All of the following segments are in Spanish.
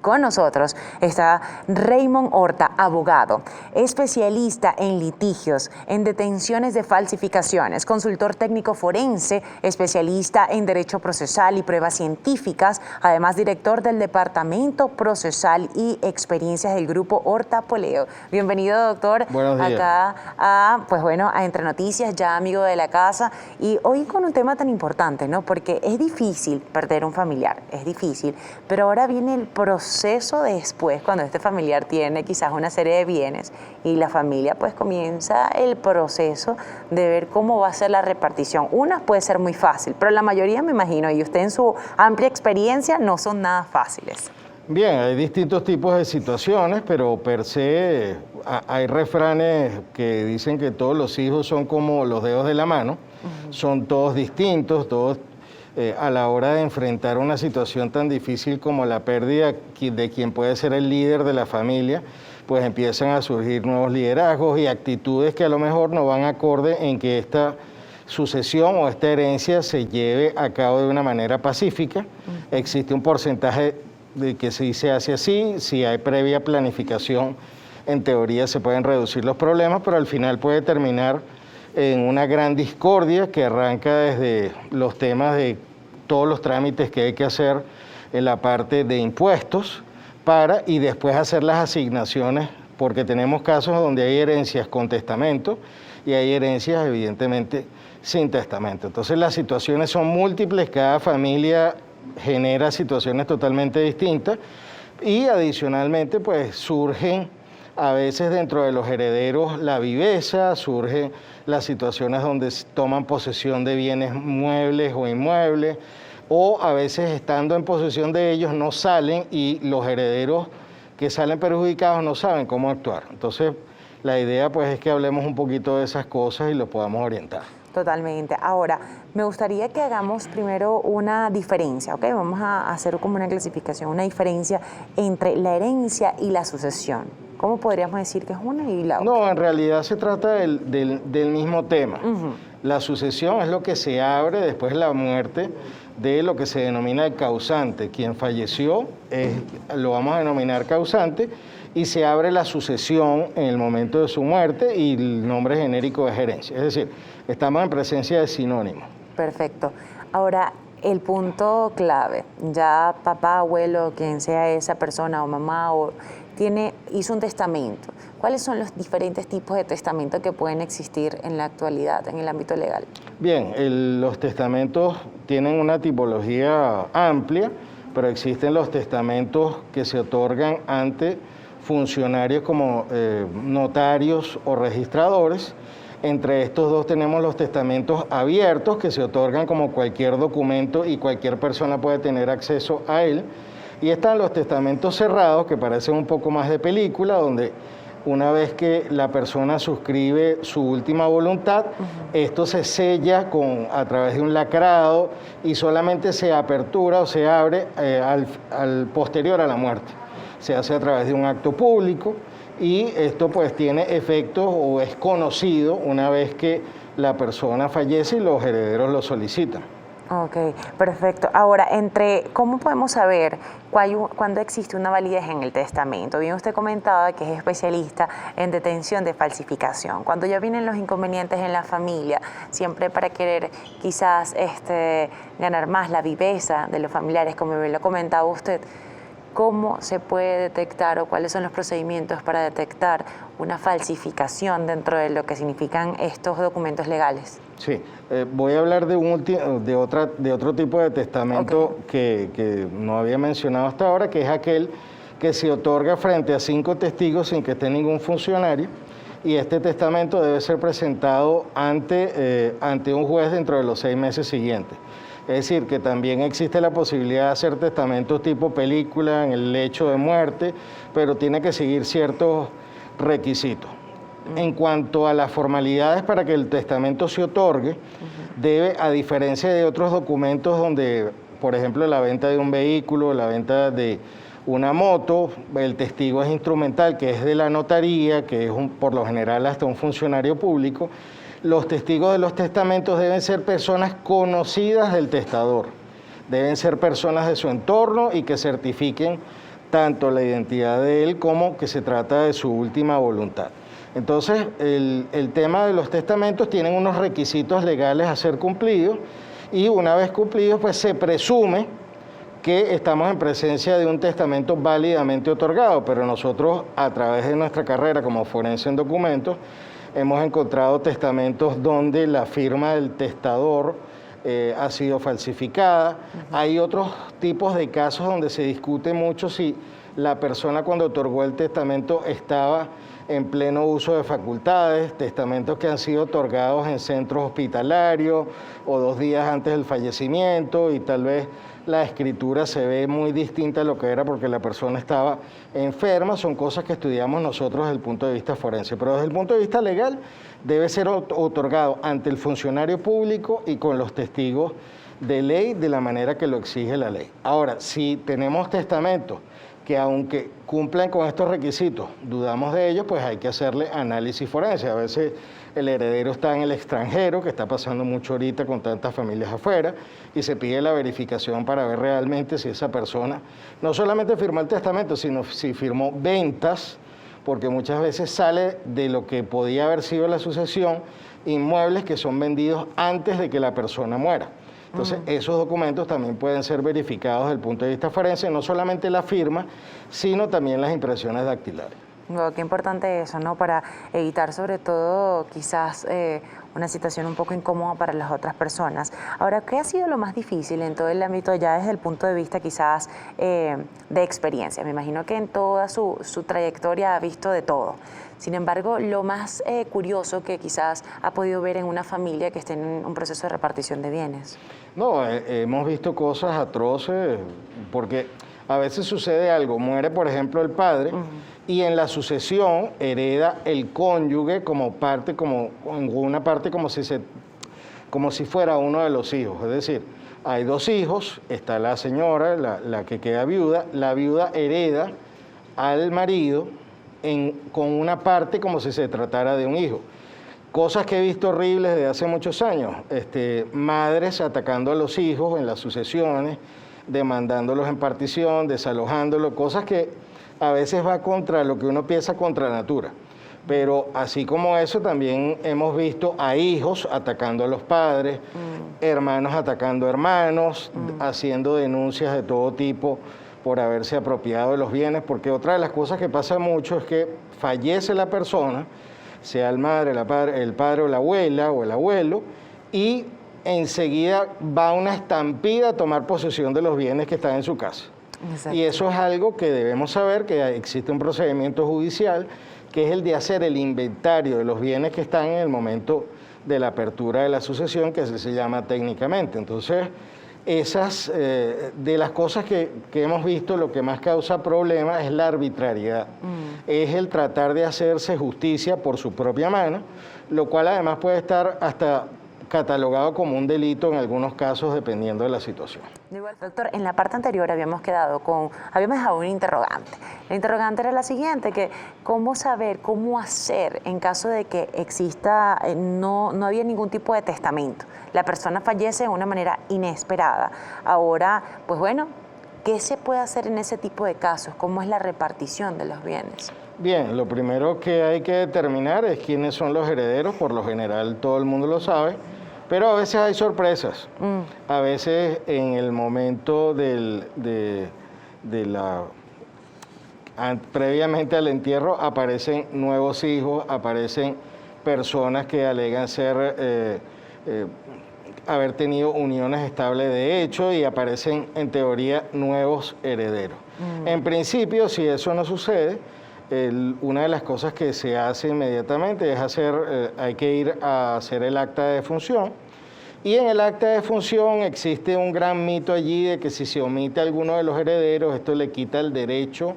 con nosotros está Raymond Horta, abogado, especialista en litigios, en detenciones de falsificaciones, consultor técnico forense, especialista en derecho procesal y pruebas científicas, además director del Departamento Procesal y Experiencias del Grupo Horta Poleo. Bienvenido, doctor, acá a Entre Noticias, ya amigo de la casa, y hoy con un tema tan importante, ¿no? Porque es difícil perder un familiar, es difícil, pero ahora viene el proceso después, cuando este familiar tiene quizás una serie de bienes y la familia pues comienza el proceso de ver cómo va a ser la repartición. Una puede ser muy fácil, pero la mayoría, me imagino, y usted en su amplia experiencia, no son nada fáciles. Bien, hay distintos tipos de situaciones, pero per se hay refranes que dicen que todos los hijos son como los dedos de la mano, son todos distintos, todos a la hora de enfrentar una situación tan difícil como la pérdida de quien puede ser el líder de la familia, pues empiezan a surgir nuevos liderazgos y actitudes que a lo mejor no van acorde en que esta sucesión o esta herencia se lleve a cabo de una manera pacífica. Existe un porcentaje de que si se hace así, si hay previa planificación, en teoría se pueden reducir los problemas, pero al final puede terminar en una gran discordia que arranca desde los temas de todos los trámites que hay que hacer en la parte de impuestos y después hacer las asignaciones, porque tenemos casos donde hay herencias con testamento y hay herencias evidentemente sin testamento. Entonces las situaciones son múltiples, cada familia genera situaciones totalmente distintas y adicionalmente pues surgen a veces dentro de los herederos la viveza, surgen las situaciones donde toman posesión de bienes muebles o inmuebles, o a veces estando en posesión de ellos no salen y los herederos que salen perjudicados no saben cómo actuar. Entonces la idea pues es que hablemos un poquito de esas cosas y los podamos orientar. Totalmente. Ahora, me gustaría que hagamos primero una diferencia, ¿ok? Vamos a hacer como una clasificación, una diferencia entre la herencia y la sucesión. ¿Cómo podríamos decir que es una y la otra? No, en realidad se trata del mismo tema. La sucesión es lo que se abre después de la muerte de lo que se denomina el causante. Quien falleció lo vamos a denominar causante y se abre la sucesión en el momento de su muerte y el nombre genérico es herencia. Es decir, estamos en presencia de sinónimos. Perfecto. Ahora, el punto clave, ya papá, abuelo, quien sea esa persona o mamá hizo un testamento. ¿Cuáles son los diferentes tipos de testamento que pueden existir en la actualidad, en el ámbito legal? Bien, los testamentos tienen una tipología amplia, pero existen los testamentos que se otorgan ante funcionarios como notarios o registradores. Entre estos dos tenemos los testamentos abiertos que se otorgan como cualquier documento y cualquier persona puede tener acceso a él. Y están los testamentos cerrados que parecen un poco más de película, donde una vez que la persona suscribe su última voluntad, esto se sella a través de un lacrado y solamente se apertura o se abre al posterior a la muerte. Se hace a través de un acto público y esto pues tiene efectos o es conocido una vez que la persona fallece y los herederos lo solicitan. Ok, perfecto. Ahora, ¿cómo podemos saber cuándo existe una validez en el testamento? Bien, usted comentaba que es especialista en detención de falsificación. Cuando ya vienen los inconvenientes en la familia, siempre para querer quizás ganar más la viveza de los familiares, como bien lo comentaba usted, ¿cómo se puede detectar o cuáles son los procedimientos para detectar una falsificación dentro de lo que significan estos documentos legales? Sí, voy a hablar de otro tipo de testamento que no había mencionado hasta ahora, que es aquel que se otorga frente a 5 testigos sin que esté ningún funcionario, y este testamento debe ser presentado ante un juez dentro de los 6 meses siguientes. Es decir, que también existe la posibilidad de hacer testamentos tipo película en el lecho de muerte, pero tiene que seguir ciertos requisitos. En cuanto a las formalidades para que el testamento se otorgue, debe, a diferencia de otros documentos donde, por ejemplo, la venta de un vehículo, la venta de una moto, el testigo es instrumental, que es de la notaría, que es por lo general hasta un funcionario público, los testigos de los testamentos deben ser personas conocidas del testador, deben ser personas de su entorno y que certifiquen tanto la identidad de él como que se trata de su última voluntad. Entonces, el tema de los testamentos tienen unos requisitos legales a ser cumplidos y una vez cumplidos, pues se presume que estamos en presencia de un testamento válidamente otorgado, pero nosotros a través de nuestra carrera como forense en documentos hemos encontrado testamentos donde la firma del testador ha sido falsificada. Hay otros tipos de casos donde se discute mucho si la persona cuando otorgó el testamento estaba en pleno uso de facultades, testamentos que han sido otorgados en centros hospitalarios o 2 días antes del fallecimiento y tal vez la escritura se ve muy distinta a lo que era porque la persona estaba enferma. Son cosas que estudiamos nosotros desde el punto de vista forense, pero desde el punto de vista legal debe ser otorgado ante el funcionario público y con los testigos de ley de la manera que lo exige la ley. Ahora, si tenemos testamentos que aunque cumplan con estos requisitos, dudamos de ellos, pues hay que hacerle análisis forense. A veces el heredero está en el extranjero, que está pasando mucho ahorita con tantas familias afuera, y se pide la verificación para ver realmente si esa persona no solamente firmó el testamento, sino si firmó ventas, porque muchas veces sale de lo que podía haber sido la sucesión, inmuebles que son vendidos antes de que la persona muera. Entonces, esos documentos también pueden ser verificados desde el punto de vista forense, no solamente la firma, sino también las impresiones dactilares. Wow, qué importante eso, ¿no? Para evitar sobre todo quizás una situación un poco incómoda para las otras personas. Ahora, ¿qué ha sido lo más difícil en todo el ámbito ya desde el punto de vista quizás de experiencia? Me imagino que en toda su trayectoria ha visto de todo. Sin embargo, lo más curioso que quizás ha podido ver en una familia que esté en un proceso de repartición de bienes. No, hemos visto cosas atroces porque a veces sucede algo, muere por ejemplo el padre y en la sucesión hereda el cónyuge como parte, como una parte como si fuera uno de los hijos. Es decir, hay 2 hijos, está la señora, la que queda viuda, la viuda hereda al marido con una parte como si se tratara de un hijo. Cosas que he visto horribles de hace muchos años, madres atacando a los hijos en las sucesiones, demandándolos en partición, desalojándolos, cosas que a veces va contra lo que uno piensa contra natura. Pero así como eso también hemos visto a hijos atacando a los padres, hermanos atacando a hermanos, haciendo denuncias de todo tipo por haberse apropiado de los bienes, porque otra de las cosas que pasa mucho es que fallece la persona, sea el madre, el padre o la abuela o el abuelo, y enseguida va una estampida a tomar posesión de los bienes que están en su casa. Exacto. Y eso es algo que debemos saber, que existe un procedimiento judicial, que es el de hacer el inventario de los bienes que están en el momento de la apertura de la sucesión, que así se llama técnicamente. Entonces, esas de las cosas que hemos visto, lo que más causa problemas es la arbitrariedad. Es el tratar de hacerse justicia por su propia mano, lo cual además puede estar hasta catalogado como un delito en algunos casos, dependiendo de la situación. Igual, doctor, en la parte anterior habíamos dejado un interrogante. La interrogante era la siguiente, que cómo saber, cómo hacer en caso de que exista, no había ningún tipo de testamento. La persona fallece de una manera inesperada. Ahora, pues bueno, ¿qué se puede hacer en ese tipo de casos? ¿Cómo es la repartición de los bienes? Bien, lo primero que hay que determinar es quiénes son los herederos. Por lo general todo el mundo lo sabe, pero a veces hay sorpresas. A veces en el momento previamente al entierro aparecen nuevos hijos, aparecen personas que alegan haber tenido uniones estables de hecho y aparecen en teoría nuevos herederos. En principio, si eso no sucede, una de las cosas que se hace inmediatamente es hay que ir a hacer el acta de defunción. Y en el acta de defunción existe un gran mito allí de que si se omite a alguno de los herederos, esto le quita el derecho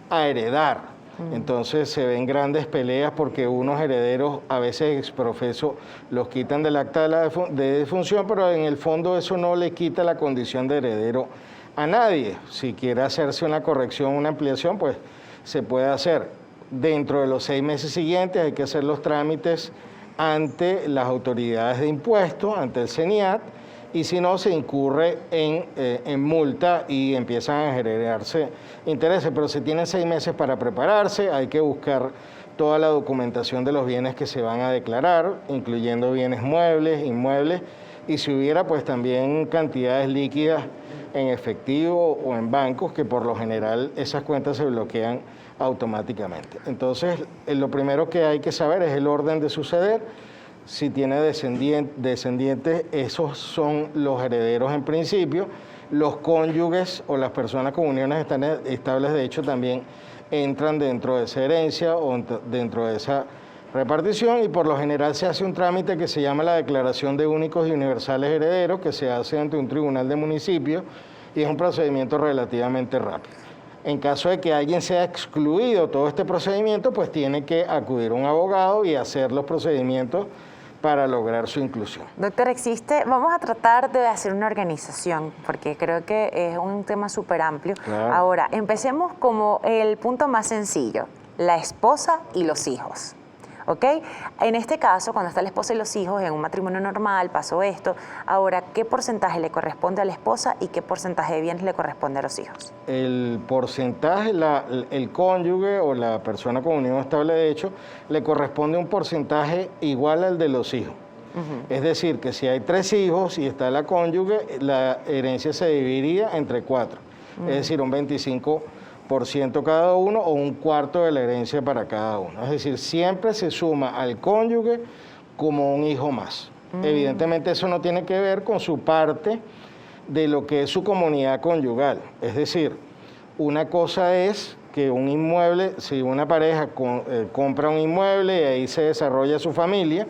a heredar. Entonces se ven grandes peleas porque unos herederos a veces exprofeso los quitan del acta de defunción, pero en el fondo eso no le quita la condición de heredero a nadie. Si quiere hacerse una corrección, una ampliación, pues se puede hacer. Dentro de los 6 meses siguientes hay que hacer los trámites ante las autoridades de impuestos, ante el CENIAT, y si no, se incurre en multa y empiezan a generarse intereses. Pero se tienen 6 meses para prepararse, hay que buscar toda la documentación de los bienes que se van a declarar, incluyendo bienes muebles, inmuebles, y si hubiera, pues también cantidades líquidas en efectivo o en bancos, que por lo general esas cuentas se bloquean automáticamente. Entonces, lo primero que hay que saber es el orden de suceder. Si tiene descendientes, esos son los herederos en principio. Los cónyuges o las personas con uniones estables, de hecho, también entran dentro de esa herencia o dentro de esa repartición, y por lo general se hace un trámite que se llama la Declaración de Únicos y Universales Herederos, que se hace ante un tribunal de municipio, y es un procedimiento relativamente rápido. En caso de que alguien sea excluido todo este procedimiento, pues tiene que acudir a un abogado y hacer los procedimientos para lograr su inclusión. Doctor, vamos a tratar de hacer una organización, porque creo que es un tema súper amplio. Claro. Ahora, empecemos como el punto más sencillo, la esposa y los hijos. ¿Ok? En este caso, cuando está la esposa y los hijos en un matrimonio normal, pasó esto. Ahora, ¿qué porcentaje le corresponde a la esposa y qué porcentaje de bienes le corresponde a los hijos? El porcentaje, el cónyuge o la persona con unión estable de hecho, le corresponde un porcentaje igual al de los hijos. Es decir, que si hay 3 hijos y está la cónyuge, la herencia se dividiría entre 4. Es decir, un 25% cada uno o un cuarto de la herencia para cada uno. Es decir, siempre se suma al cónyuge como un hijo más. Evidentemente eso no tiene que ver con su parte de lo que es su comunidad conyugal. Es decir, una cosa es que un inmueble, si una pareja compra un inmueble y ahí se desarrolla su familia,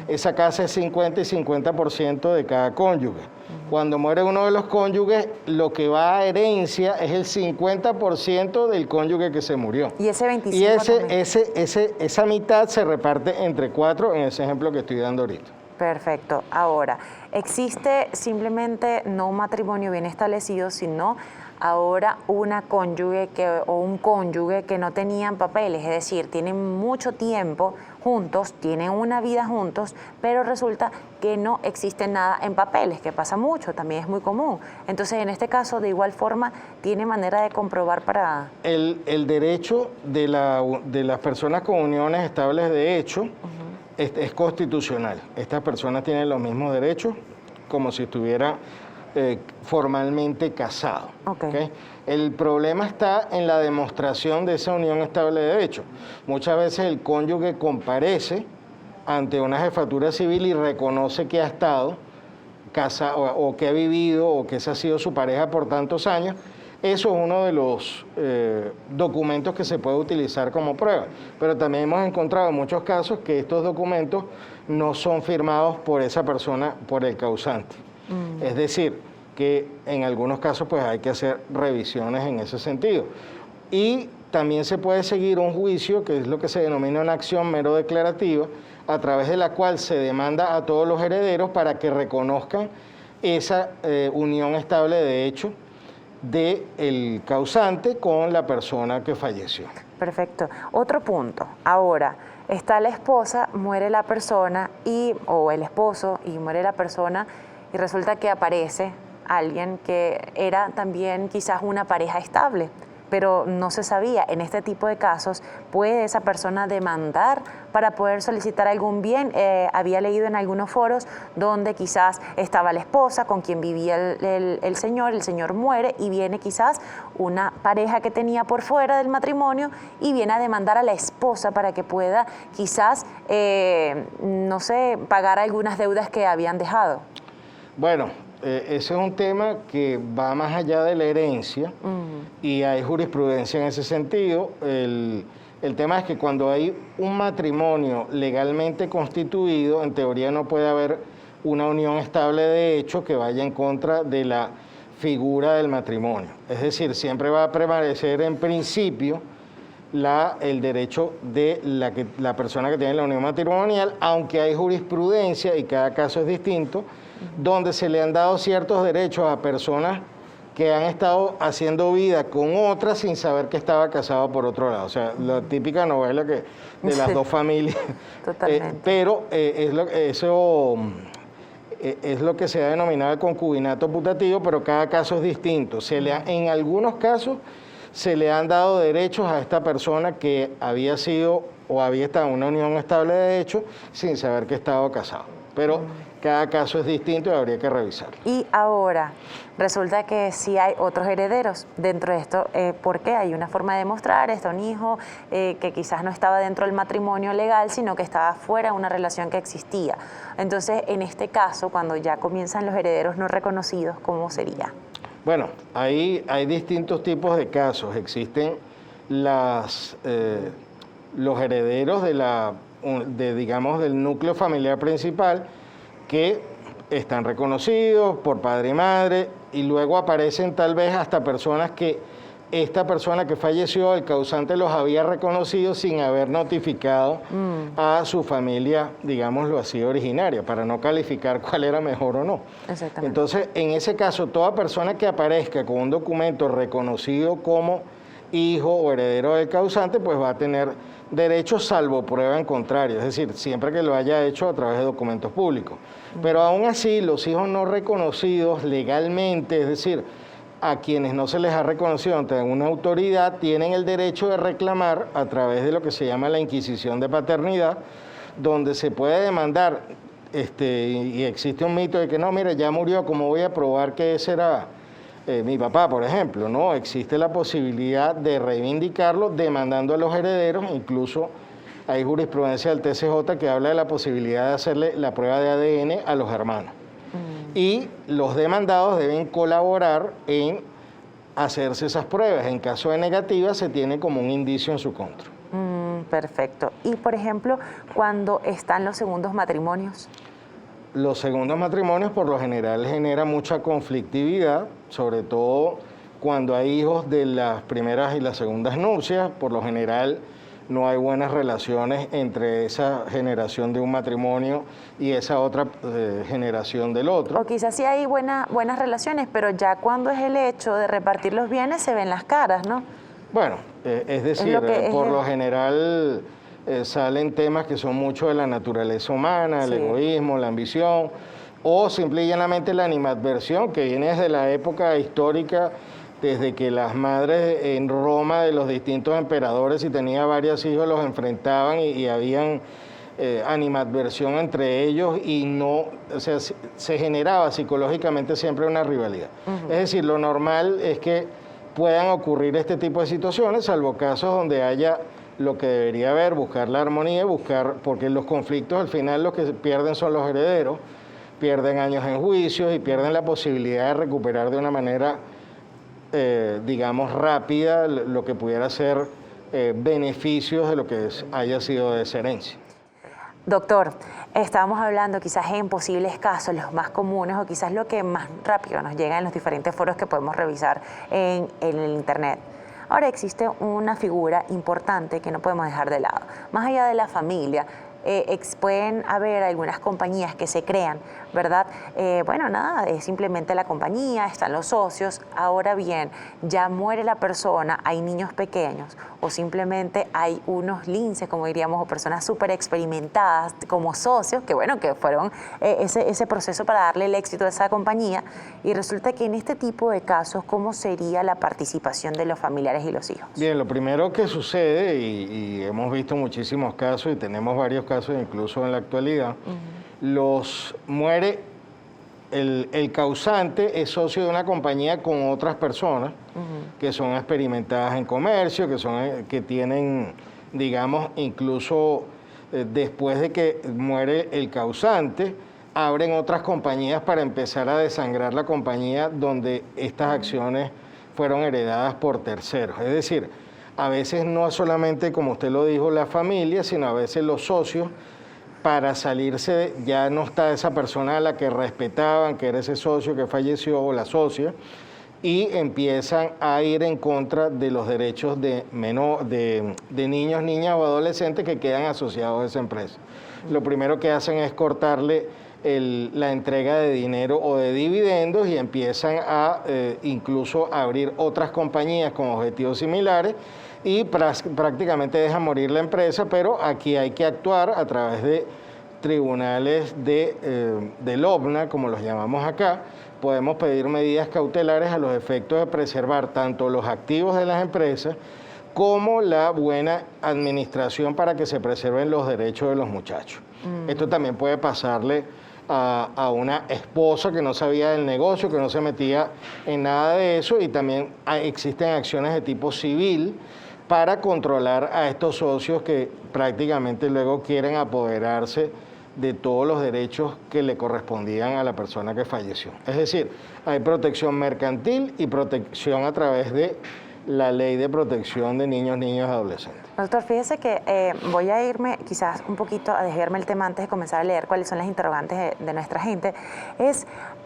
esa casa es 50 y 50% de cada cónyuge. Cuando muere uno de los cónyuges, lo que va a herencia es el 50% del cónyuge que se murió. Y ese 25%. Y esa mitad se reparte entre 4 en ese ejemplo que estoy dando ahorita. Perfecto. Ahora, existe simplemente no un matrimonio bien establecido, sino ahora una cónyuge o un cónyuge que no tenían papeles, es decir, tienen mucho tiempo juntos, tienen una vida juntos, pero resulta que no existe nada en papeles, que pasa mucho, también es muy común. Entonces, en este caso, de igual forma, ¿tiene manera de comprobar para...? El derecho de las personas con uniones estables de hecho es constitucional. Estas personas tienen los mismos derechos como si estuviera formalmente casado. ¿Okay? El problema está en la demostración de esa unión estable de derecho. Muchas veces el cónyuge comparece ante una jefatura civil y reconoce que ha estado casado o que ha vivido o que esa ha sido su pareja por tantos años. Eso es uno de los documentos que se puede utilizar como prueba. Pero también hemos encontrado en muchos casos que estos documentos no son firmados por esa persona, por el causante. Es decir, que en algunos casos pues hay que hacer revisiones en ese sentido. Y también se puede seguir un juicio, que es lo que se denomina una acción mero declarativa, a través de la cual se demanda a todos los herederos para que reconozcan esa unión estable de hecho del causante con la persona que falleció. Perfecto. Otro punto. Ahora, está la esposa, muere la persona o el esposo y muere la persona y resulta que aparece alguien que era también quizás una pareja estable, pero no se sabía. En este tipo de casos, ¿puede esa persona demandar para poder solicitar algún bien? Había leído en algunos foros donde quizás estaba la esposa con quien vivía el señor muere y viene quizás una pareja que tenía por fuera del matrimonio y viene a demandar a la esposa para que pueda quizás, no sé, pagar algunas deudas que habían dejado. Bueno, ese es un tema que va más allá de la herencia y hay jurisprudencia en ese sentido. El tema es que cuando hay un matrimonio legalmente constituido, en teoría no puede haber una unión estable de hecho que vaya en contra de la figura del matrimonio. Es decir, siempre va a prevalecer en principio el derecho de la persona que tiene la unión matrimonial, aunque hay jurisprudencia y cada caso es distinto, donde se le han dado ciertos derechos a personas que han estado haciendo vida con otras sin saber que estaba casado por otro lado. O sea, la típica novela de las dos familias. Totalmente. Pero es lo que se ha denominado el concubinato putativo, pero cada caso es distinto. En algunos casos se le han dado derechos a esta persona que había sido o había estado en una unión estable de hecho sin saber que estaba casado. Pero cada caso es distinto y habría que revisarlo. Y ahora, resulta que sí hay otros herederos dentro de esto. ¿Por qué? Hay una forma de demostrar, está un hijo que quizás no estaba dentro del matrimonio legal, sino que estaba fuera de una relación que existía. Entonces, en este caso, cuando ya comienzan los herederos no reconocidos, ¿cómo sería? Bueno, hay distintos tipos de casos. Existen los herederos digamos, del núcleo familiar principal que están reconocidos por padre y madre, y luego aparecen tal vez hasta personas que esta persona que falleció, el causante, los había reconocido sin haber notificado a su familia, digámoslo así, originaria, para no calificar cuál era mejor o no. Exactamente. Entonces, en ese caso, toda persona que aparezca con un documento reconocido como hijo o heredero del causante, pues va a tener derechos salvo prueba en contrario, es decir, siempre que lo haya hecho a través de documentos públicos. Pero aún así, los hijos no reconocidos legalmente, es decir, a quienes no se les ha reconocido ante una autoridad, tienen el derecho de reclamar a través de lo que se llama la inquisición de paternidad, donde se puede demandar, y existe un mito de que no, mire, ya murió, ¿cómo voy a probar que ese era mi papá, por ejemplo? No, existe la posibilidad de reivindicarlo demandando a los herederos. Incluso hay jurisprudencia del TCJ que habla de la posibilidad de hacerle la prueba de ADN a los hermanos. Y los demandados deben colaborar en hacerse esas pruebas. En caso de negativa, se tiene como un indicio en su contra. Perfecto. Y, por ejemplo, cuando están los segundos matrimonios. Los segundos matrimonios por lo general generan mucha conflictividad, sobre todo cuando hay hijos de las primeras y las segundas nupcias. Por lo general no hay buenas relaciones entre esa generación de un matrimonio y esa otra generación del otro. O quizás sí hay buenas relaciones, pero ya cuando es el hecho de repartir los bienes se ven las caras, ¿no? Bueno, es decir, por lo general salen temas que son mucho de la naturaleza humana, el egoísmo, la ambición, o simple y llanamente la animadversión, que viene desde la época histórica, desde que las madres en Roma de los distintos emperadores, si tenía varios hijos, los enfrentaban y habían animadversión entre ellos, y no, o sea, se generaba psicológicamente siempre una rivalidad. Es decir, lo normal es que puedan ocurrir este tipo de situaciones, salvo casos donde haya lo que debería haber, buscar la armonía, porque los conflictos al final los que pierden son los herederos, pierden años en juicios y pierden la posibilidad de recuperar de una manera, digamos, rápida lo que pudiera ser beneficios de lo que haya sido de esa herencia. Doctor, estábamos hablando quizás en posibles casos, los más comunes o quizás lo que más rápido nos llega en los diferentes foros que podemos revisar en el internet. Ahora existe una figura importante que no podemos dejar de lado. Más allá de la familia, pueden haber algunas compañías que se crean, ¿verdad? Bueno, nada, es simplemente la compañía, están los socios. Ahora bien, ya muere la persona, hay niños pequeños o simplemente hay unos linces, como diríamos, o personas súper experimentadas como socios, que bueno, que fueron ese proceso para darle el éxito a esa compañía. Y resulta que en este tipo de casos, ¿cómo sería la participación de los familiares y los hijos? Bien, lo primero que sucede, y hemos visto muchísimos casos y tenemos varios casos incluso en la actualidad, muere el causante, es socio de una compañía con otras personas que son experimentadas en comercio, que tienen, digamos, incluso después de que muere el causante, abren otras compañías para empezar a desangrar la compañía donde estas acciones fueron heredadas por terceros. Es decir, a veces no solamente, como usted lo dijo, la familia, sino a veces los socios, para salirse, ya no está esa persona a la que respetaban, que era ese socio que falleció o la socia, y empiezan a ir en contra de los derechos de niños, niñas o adolescentes que quedan asociados a esa empresa. Lo primero que hacen es cortarle la entrega de dinero o de dividendos y empiezan a incluso abrir otras compañías con objetivos similares y prácticamente dejan morir la empresa, pero aquí hay que actuar a través de tribunales del OVNA, como los llamamos acá, podemos pedir medidas cautelares a los efectos de preservar tanto los activos de las empresas como la buena administración para que se preserven los derechos de los muchachos. Esto también puede pasarle a una esposa que no sabía del negocio, que no se metía en nada de eso, y también existen acciones de tipo civil para controlar a estos socios que prácticamente luego quieren apoderarse de todos los derechos que le correspondían a la persona que falleció. Es decir, hay protección mercantil y protección a través de la ley de protección de niños, niñas y adolescentes. Doctor, fíjese que voy a irme quizás un poquito a desviarme el tema antes de comenzar a leer cuáles son las interrogantes de nuestra gente.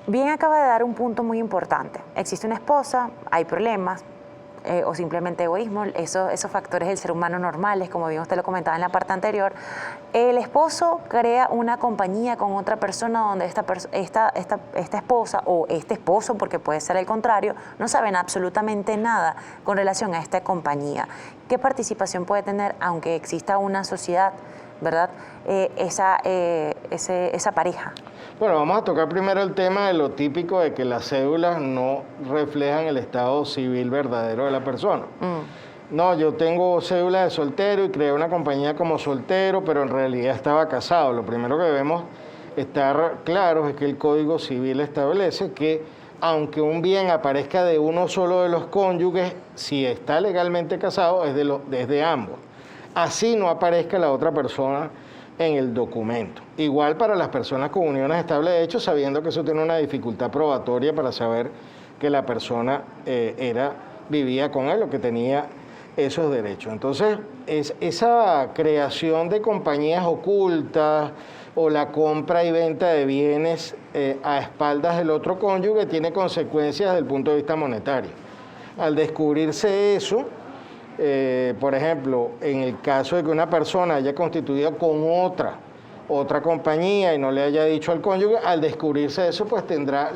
Bien acaba de dar un punto muy importante. Existe una esposa, hay problemas, o simplemente egoísmo, esos factores del ser humano normales, como bien usted lo comentaba en la parte anterior. El esposo crea una compañía con otra persona donde esta esposa o este esposo, porque puede ser el contrario, no saben absolutamente nada con relación a esta compañía. ¿Qué participación puede tener, aunque exista una sociedad, verdad, esa pareja? Bueno, vamos a tocar primero el tema de lo típico de que las cédulas no reflejan el estado civil verdadero de la persona. No, yo tengo cédula de soltero y creé una compañía como soltero, pero en realidad estaba casado. Lo primero que debemos estar claros es que el Código Civil establece que aunque un bien aparezca de uno solo de los cónyuges, si está legalmente casado es de ambos. Así no aparezca la otra persona en el documento. Igual para las personas con uniones estables de hecho, sabiendo que eso tiene una dificultad probatoria para saber que la persona vivía con él o que tenía esos derechos. Entonces, esa creación de compañías ocultas o la compra y venta de bienes a espaldas del otro cónyuge tiene consecuencias desde el punto de vista monetario. Al descubrirse eso, por ejemplo, en el caso de que una persona haya constituido con otra compañía y no le haya dicho al cónyuge, al descubrirse eso, pues tendrá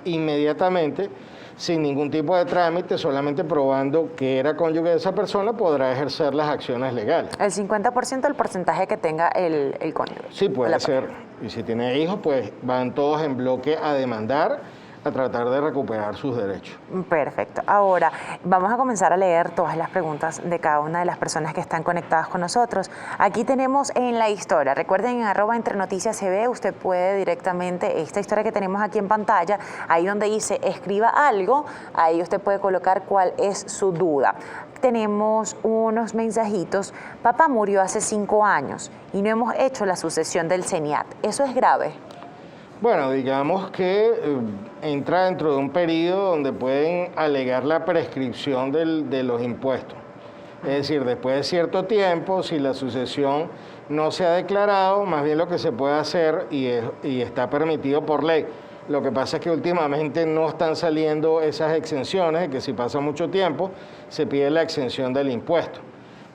inmediatamente, sin ningún tipo de trámite, solamente probando que era cónyuge de esa persona, podrá ejercer las acciones legales. El 50% del porcentaje que tenga el cónyuge. Sí, puede ser. Y si tiene hijos, pues van todos en bloque a demandar, a tratar de recuperar sus derechos. Perfecto. Ahora vamos a comenzar a leer todas las preguntas de cada una de las personas que están conectadas con nosotros. Aquí tenemos en la historia, recuerden en @entrenoticiascb, usted puede directamente, esta historia que tenemos aquí en pantalla, ahí donde dice escriba algo, ahí usted puede colocar cuál es su duda. Tenemos unos mensajitos. Papá murió hace 5 años y no hemos hecho la sucesión del CENIAT. ¿Eso es grave? Bueno, digamos que entra dentro de un periodo donde pueden alegar la prescripción de los impuestos. Es decir, después de cierto tiempo, si la sucesión no se ha declarado, más bien lo que se puede hacer, y está permitido por ley. Lo que pasa es que últimamente no están saliendo esas exenciones, de que si pasa mucho tiempo, se pide la exención del impuesto.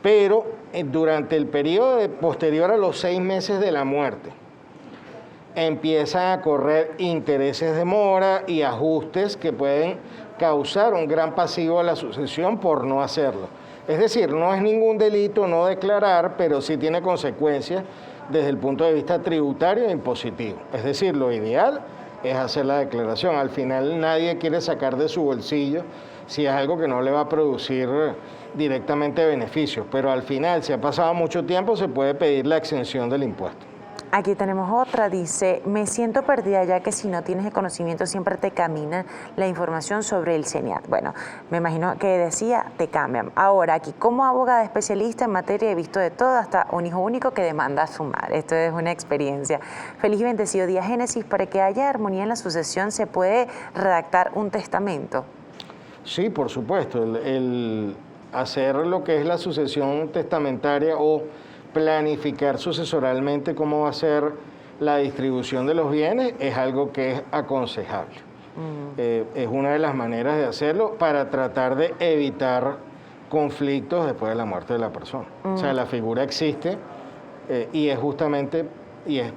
Pero durante el periodo posterior a los 6 meses de la muerte, empiezan a correr intereses de mora y ajustes que pueden causar un gran pasivo a la sucesión por no hacerlo. Es decir, no es ningún delito no declarar, pero sí tiene consecuencias desde el punto de vista tributario e impositivo. Es decir, lo ideal es hacer la declaración. Al final nadie quiere sacar de su bolsillo si es algo que no le va a producir directamente beneficios, pero al final, si ha pasado mucho tiempo, se puede pedir la exención del impuesto. Aquí tenemos otra, dice, me siento perdida ya que si no tienes el conocimiento siempre te camina la información sobre el CENIAT. Bueno, me imagino que decía, te cambian. Ahora, aquí como abogada especialista en materia he visto de todo, hasta un hijo único que demanda a su madre. Esto es una experiencia. Feliz y bendecido día Génesis. Para que haya armonía en la sucesión, ¿se puede redactar un testamento? Sí, por supuesto. El hacer lo que es la sucesión testamentaria o planificar sucesoralmente cómo va a ser la distribución de los bienes es algo que es aconsejable. Es una de las maneras de hacerlo para tratar de evitar conflictos después de la muerte de la persona. O sea, la figura existe y es justamente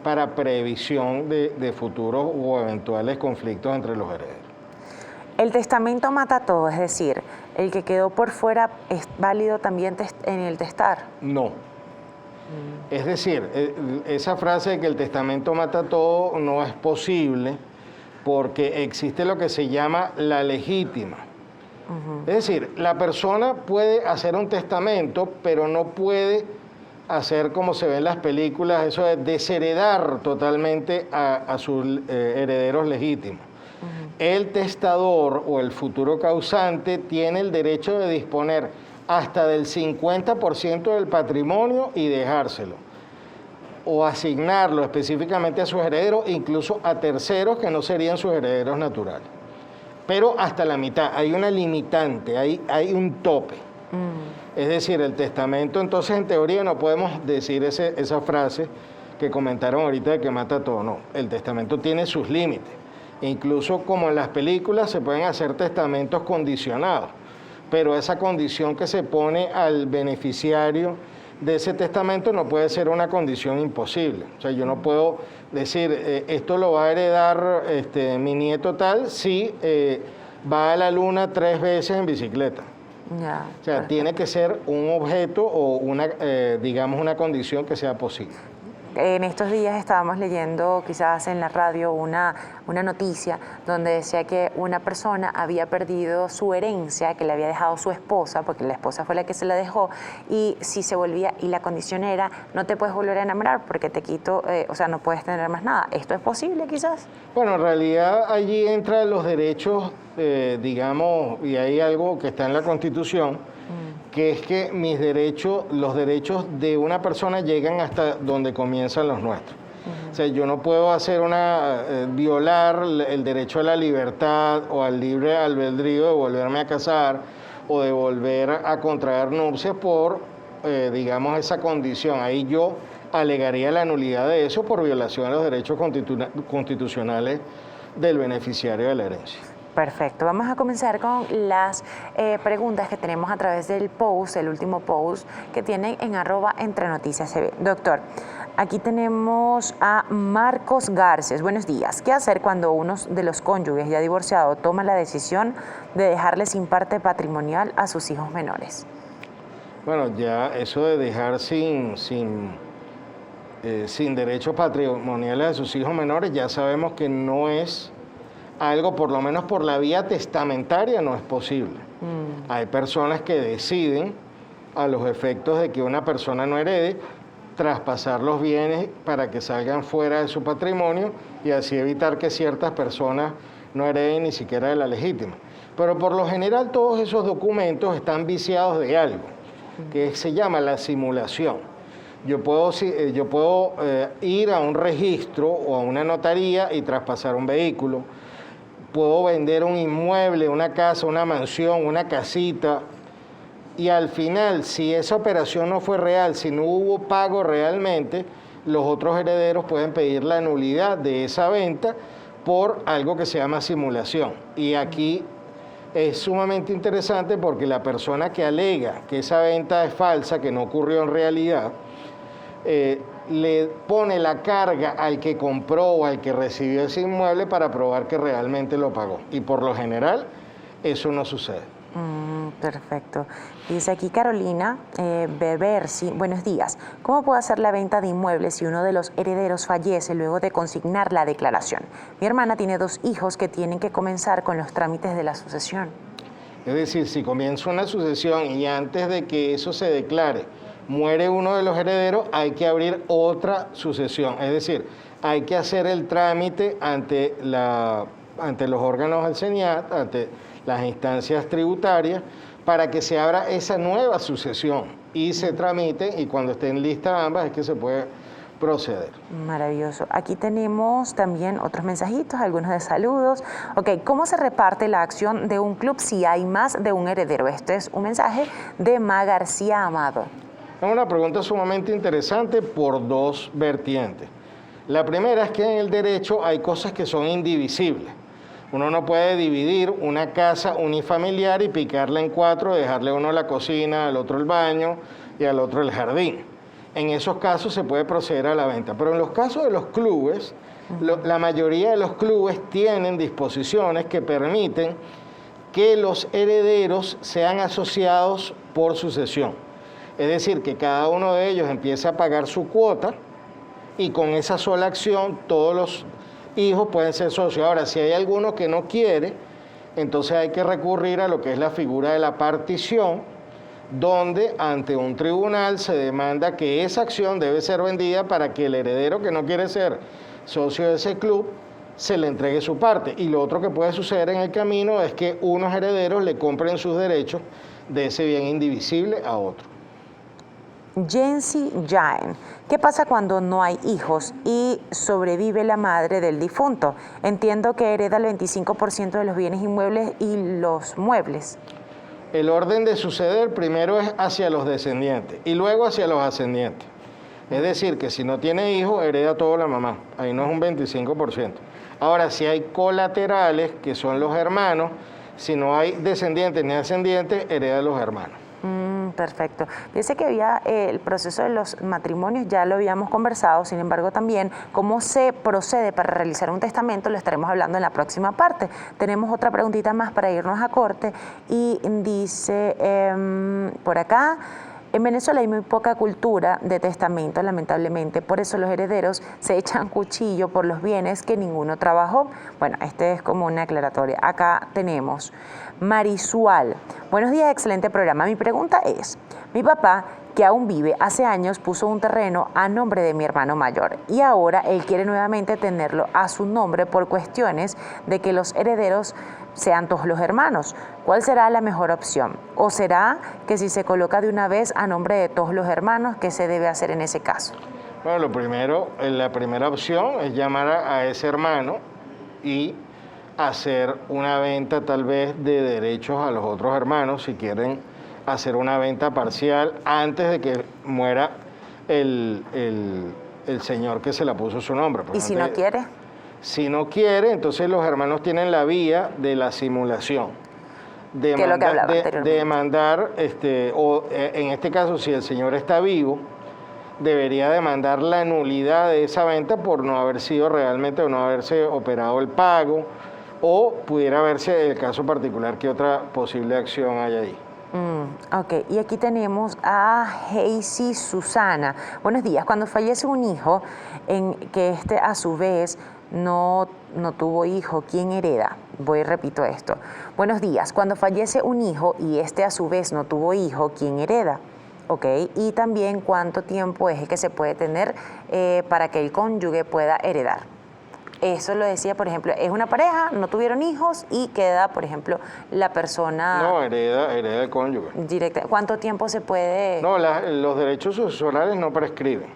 para previsión de futuros o eventuales conflictos entre los herederos. El testamento mata todo, es decir, el que quedó por fuera es válido también en el testar. No. Es decir, esa frase de que el testamento mata todo no es posible porque existe lo que se llama la legítima. Es decir, la persona puede hacer un testamento, pero no puede hacer como se ve en las películas, eso de desheredar totalmente a sus herederos legítimos. El testador o el futuro causante tiene el derecho de disponer hasta del 50% del patrimonio y dejárselo, o asignarlo específicamente a sus herederos, incluso a terceros que no serían sus herederos naturales. Pero hasta la mitad, hay una limitante, hay un tope. Es decir, el testamento, entonces en teoría no podemos decir esa frase que comentaron ahorita de que mata todo, no. El testamento tiene sus límites. Incluso como en las películas se pueden hacer testamentos condicionados, pero esa condición que se pone al beneficiario de ese testamento no puede ser una condición imposible. O sea, yo no puedo decir, esto lo va a heredar mi nieto tal si va a la luna 3 veces en bicicleta. Ya, o sea, tiene que ser un objeto o digamos, una condición que sea posible. En estos días estábamos leyendo, quizás en la radio, una noticia donde decía que una persona había perdido su herencia que le había dejado su esposa, porque la esposa fue la que se la dejó, y si se volvía, y la condición era, no te puedes volver a enamorar porque te quito, o sea, no puedes tener más nada. ¿Esto es posible quizás? Bueno, en realidad allí entran los derechos, digamos, y hay algo que está en la Constitución, que es que los derechos de una persona llegan hasta donde comienzan los nuestros. O sea, yo no puedo hacer violar el derecho a la libertad o al libre albedrío de volverme a casar o de volver a contraer nupcias por, digamos, esa condición. Ahí yo alegaría la nulidad de eso por violación de los derechos constitucionales del beneficiario de la herencia. Perfecto. Vamos a comenzar con las preguntas que tenemos a través del post, el último post que tienen en @entrenoticiascb. Doctor, aquí tenemos a Marcos Garces. Buenos días. ¿Qué hacer cuando uno de los cónyuges ya divorciado toma la decisión de dejarle sin parte patrimonial a sus hijos menores? Bueno, ya eso de dejar sin derechos patrimoniales a sus hijos menores, ya sabemos que no es algo, por lo menos por la vía testamentaria, no es posible. Hay personas que deciden, a los efectos de que una persona no herede, traspasar los bienes para que salgan fuera de su patrimonio y así evitar que ciertas personas no hereden ni siquiera de la legítima. Pero por lo general todos esos documentos están viciados de algo, que se llama la simulación. Yo puedo ir a un registro o a una notaría y traspasar un vehículo. Puedo vender un inmueble, una casa, una mansión, una casita, y al final, si esa operación no fue real, si no hubo pago realmente, los otros herederos pueden pedir la nulidad de esa venta por algo que se llama simulación. Y aquí es sumamente interesante porque la persona que alega que esa venta es falsa, que no ocurrió en realidad, le pone la carga al que compró o al que recibió ese inmueble para probar que realmente lo pagó. Y por lo general, eso no sucede. Perfecto. Dice aquí Carolina Bebersi, buenos días. ¿Cómo puedo hacer la venta de inmuebles si uno de los herederos fallece luego de consignar la declaración? Mi hermana tiene 2 hijos que tienen que comenzar con los trámites de la sucesión. Es decir, si comienza una sucesión y antes de que eso se declare, muere uno de los herederos, hay que abrir otra sucesión. Es decir, hay que hacer el trámite ante los órganos del CENIAT, ante las instancias tributarias, para que se abra esa nueva sucesión y se tramite, y cuando estén listas ambas es que se puede proceder. Maravilloso. Aquí tenemos también otros mensajitos, algunos de saludos. Ok, ¿cómo se reparte la acción de un club si hay más de un heredero? Este es un mensaje de Ma García Amado. Es una pregunta sumamente interesante por 2 vertientes. La primera es que en el derecho hay cosas que son indivisibles. Uno no puede dividir una casa unifamiliar y picarla en 4, dejarle a uno la cocina, al otro el baño y al otro el jardín. En esos casos se puede proceder a la venta. Pero en los casos de los clubes, la mayoría de los clubes tienen disposiciones que permiten que los herederos sean asociados por sucesión. Es decir, que cada uno de ellos empiece a pagar su cuota y con esa sola acción todos los hijos pueden ser socios. Ahora, si hay alguno que no quiere, entonces hay que recurrir a lo que es la figura de la partición, donde ante un tribunal se demanda que esa acción debe ser vendida para que el heredero que no quiere ser socio de ese club se le entregue su parte. Y lo otro que puede suceder en el camino es que unos herederos le compren sus derechos de ese bien indivisible a otro. Jensi Jaén, ¿qué pasa cuando no hay hijos y sobrevive la madre del difunto? Entiendo que hereda el 25% de los bienes inmuebles y los muebles. El orden de suceder primero es hacia los descendientes y luego hacia los ascendientes. Es decir, que si no tiene hijos, hereda todo la mamá. Ahí no es un 25%. Ahora, si hay colaterales, que son los hermanos, si no hay descendientes ni ascendientes, hereda los hermanos. Perfecto. Fíjese que había el proceso de los matrimonios, ya lo habíamos conversado, sin embargo también cómo se procede para realizar un testamento lo estaremos hablando en la próxima parte. Tenemos otra preguntita más para irnos a corte y dice por acá, en Venezuela hay muy poca cultura de testamento, lamentablemente, por eso los herederos se echan cuchillo por los bienes que ninguno trabajó. Bueno, este es como una aclaratoria. Acá tenemos Marisual. Buenos días, excelente programa. Mi pregunta es, mi papá, que aún vive, hace años puso un terreno a nombre de mi hermano mayor y ahora él quiere nuevamente tenerlo a su nombre por cuestiones de que los herederos sean todos los hermanos. ¿Cuál será la mejor opción? ¿O será que si se coloca de una vez a nombre de todos los hermanos, qué se debe hacer en ese caso? Bueno, lo primero, la primera opción es llamar a ese hermano y hacer una venta tal vez de derechos a los otros hermanos si quieren hacer una venta parcial antes de que muera el señor que se la puso su nombre. ¿Y si no quiere? Si no quiere, entonces los hermanos tienen la vía de la simulación. Que es lo que hablaba anteriormente. De demandar, en este caso, si el señor está vivo, debería demandar la nulidad de esa venta por no haber sido realmente o no haberse operado el pago, o pudiera verse el caso particular que otra posible acción hay ahí. Ok, y aquí tenemos a Heisy Susana. Buenos días. Cuando fallece un hijo, en que a su vez no tuvo hijo, ¿quién hereda? Repito esto. Buenos días. Cuando fallece un hijo y a su vez no tuvo hijo, ¿quién hereda? Ok, y también cuánto tiempo es el que se puede tener para que el cónyuge pueda heredar. Eso lo decía, por ejemplo, es una pareja, no tuvieron hijos y queda, por ejemplo, la persona... No, hereda el cónyuge. Directa. ¿Cuánto tiempo se puede...? No, los derechos sucesorales no prescriben.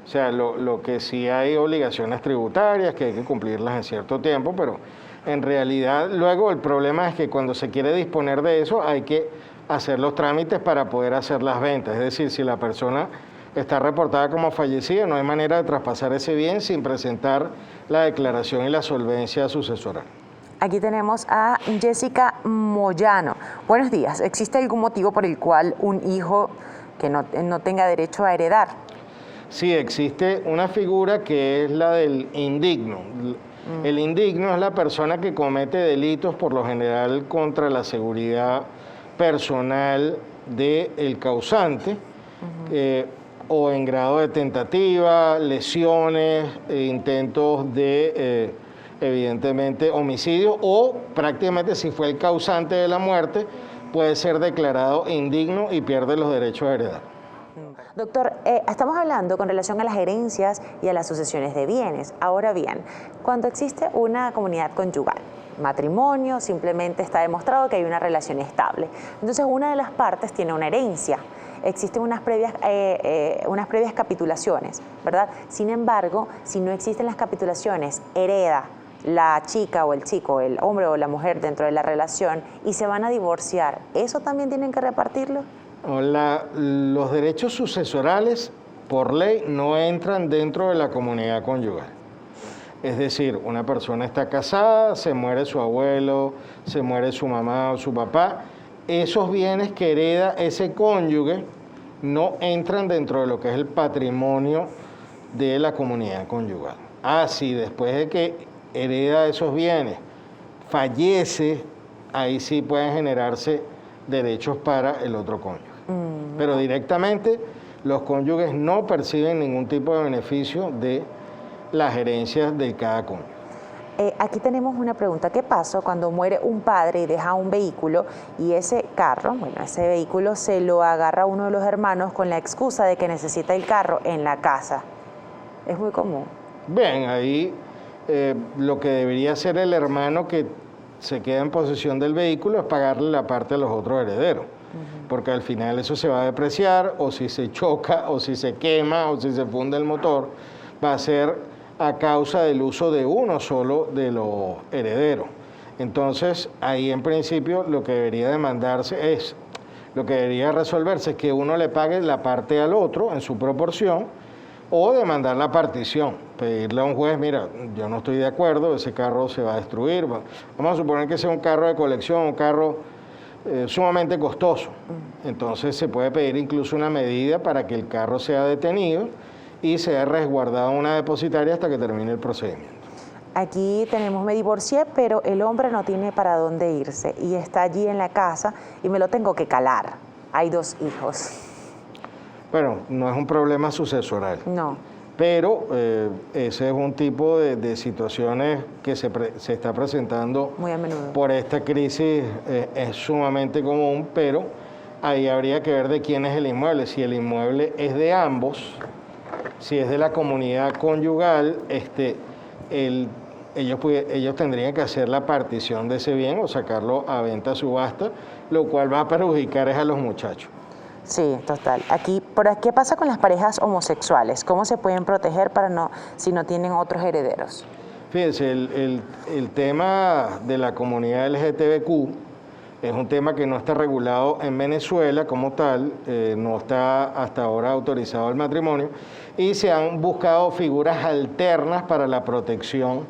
O sea, lo que sí hay obligaciones tributarias que hay que cumplirlas en cierto tiempo, pero en realidad luego el problema es que cuando se quiere disponer de eso hay que hacer los trámites para poder hacer las ventas. Es decir, si la persona está reportada como fallecida, no hay manera de traspasar ese bien sin presentar la declaración y la solvencia sucesoral. Aquí tenemos a Jessica Moyano. Buenos días. ¿Existe algún motivo por el cual un hijo que no tenga derecho a heredar? Sí, existe una figura que es la del indigno. El indigno es la persona que comete delitos por lo general contra la seguridad personal del causante, o en grado de tentativa, lesiones, intentos de, evidentemente, homicidio, o prácticamente si fue el causante de la muerte, puede ser declarado indigno y pierde los derechos a heredar. Doctor, estamos hablando con relación a las herencias y a las sucesiones de bienes. Ahora bien, cuando existe una comunidad conyugal, matrimonio, simplemente está demostrado que hay una relación estable. Entonces, una de las partes tiene una herencia. Existen unas previas capitulaciones, ¿verdad? Sin embargo, si no existen las capitulaciones, hereda la chica o el chico, el hombre o la mujer dentro de la relación y se van a divorciar, ¿eso también tienen que repartirlo? Los derechos sucesorales, por ley, no entran dentro de la comunidad conyugal. Es decir, una persona está casada, se muere su abuelo, se muere su mamá o su papá, esos bienes que hereda ese cónyuge no entran dentro de lo que es el patrimonio de la comunidad conyugal. Si después de que hereda esos bienes fallece, ahí sí pueden generarse derechos para el otro cónyuge. pero directamente los cónyuges no perciben ningún tipo de beneficio de las herencias de cada cónyuge. Aquí tenemos una pregunta. ¿Qué pasa cuando muere un padre y deja un vehículo y ese carro, bueno, ese vehículo se lo agarra uno de los hermanos con la excusa de que necesita el carro en la casa? Es muy común. Bien, ahí lo que debería hacer el hermano que se queda en posesión del vehículo es pagarle la parte a los otros herederos, porque al final eso se va a depreciar, o si se choca, o si se quema, o si se funde el motor, va a ser a causa del uso de uno solo de los herederos. Entonces, ahí en principio lo que debería demandarse es, lo que debería resolverse es que uno le pague la parte al otro en su proporción, o demandar la partición, pedirle a un juez, mira, yo no estoy de acuerdo, ese carro se va a destruir. Vamos a suponer que sea un carro de colección, un carro sumamente costoso. Entonces se puede pedir incluso una medida para que el carro sea detenido y sea resguardado en una depositaria hasta que termine el procedimiento. Aquí tenemos, me divorcié, pero el hombre no tiene para dónde irse y está allí en la casa y me lo tengo que calar. Hay 2 hijos. Bueno, no es un problema sucesoral. No. Pero ese es un tipo de situaciones que se está presentando muy a menudo. Por esta crisis, es sumamente común, pero ahí habría que ver de quién es el inmueble. Si el inmueble es de ambos, si es de la comunidad conyugal, ellos tendrían que hacer la partición de ese bien o sacarlo a venta a subasta, lo cual va a perjudicar a los muchachos. Sí, total. ¿Qué pasa con las parejas homosexuales? ¿Cómo se pueden proteger si no tienen otros herederos? Fíjense, el tema de la comunidad LGTBQ es un tema que no está regulado en Venezuela como tal, no está hasta ahora autorizado el matrimonio, y se han buscado figuras alternas para la protección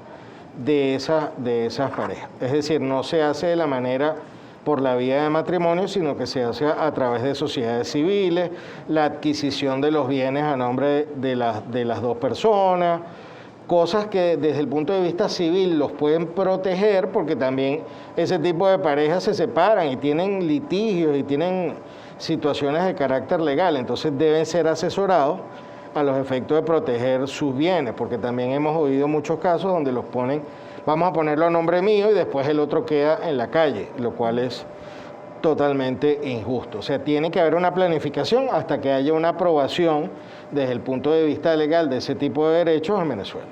de esas parejas. Es decir, no se hace de la manera por la vía de matrimonio, sino que se hace a través de sociedades civiles, la adquisición de los bienes a nombre de las 2 personas, cosas que desde el punto de vista civil los pueden proteger, porque también ese tipo de parejas se separan y tienen litigios y tienen situaciones de carácter legal, entonces deben ser asesorados a los efectos de proteger sus bienes, porque también hemos oído muchos casos donde los ponen, vamos a ponerlo a nombre mío y después el otro queda en la calle, lo cual es totalmente injusto. O sea, tiene que haber una planificación hasta que haya una aprobación desde el punto de vista legal de ese tipo de derechos en Venezuela.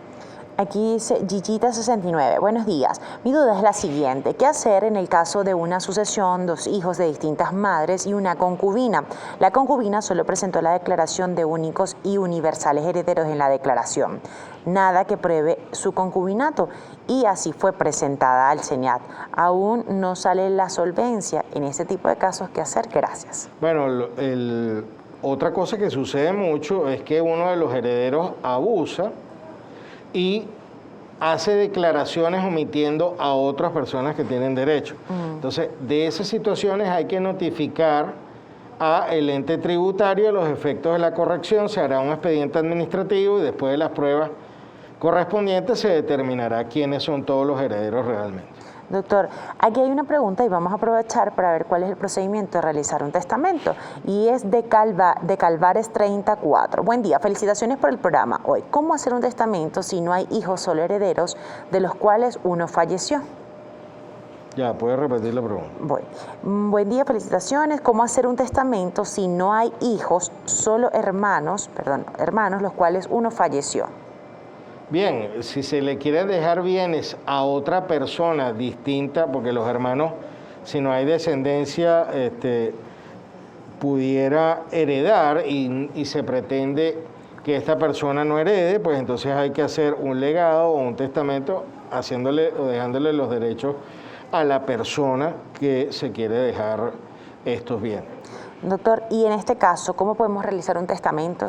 Aquí dice Gigita69, buenos días. Mi duda es la siguiente, ¿qué hacer en el caso de una sucesión, 2 hijos de distintas madres y una concubina? La concubina solo presentó la declaración de únicos y universales herederos en la declaración. Nada que pruebe su concubinato y así fue presentada al SENIAT. Aún no sale la solvencia. En este tipo de casos, ¿qué hacer? Gracias. Bueno, otra cosa que sucede mucho es que uno de los herederos abusa y hace declaraciones omitiendo a otras personas que tienen derecho. Entonces, de esas situaciones hay que notificar al ente tributario los efectos de la corrección, se hará un expediente administrativo y después de las pruebas correspondientes se determinará quiénes son todos los herederos realmente. Doctor, aquí hay una pregunta y vamos a aprovechar para ver cuál es el procedimiento de realizar un testamento. Y es de Calvares 34. Buen día, felicitaciones por el programa. Hoy, ¿cómo hacer un testamento si no hay hijos solo herederos de los cuales uno falleció? Ya, ¿puedes repetir la pregunta? Buen día, felicitaciones. ¿Cómo hacer un testamento si no hay hijos, solo hermanos, los cuales uno falleció? Bien, si se le quiere dejar bienes a otra persona distinta, porque los hermanos, si no hay descendencia, pudiera heredar y se pretende que esta persona no herede, pues entonces hay que hacer un legado o un testamento haciéndole o dejándole los derechos a la persona que se quiere dejar estos bienes. Doctor, y en este caso, ¿cómo podemos realizar un testamento?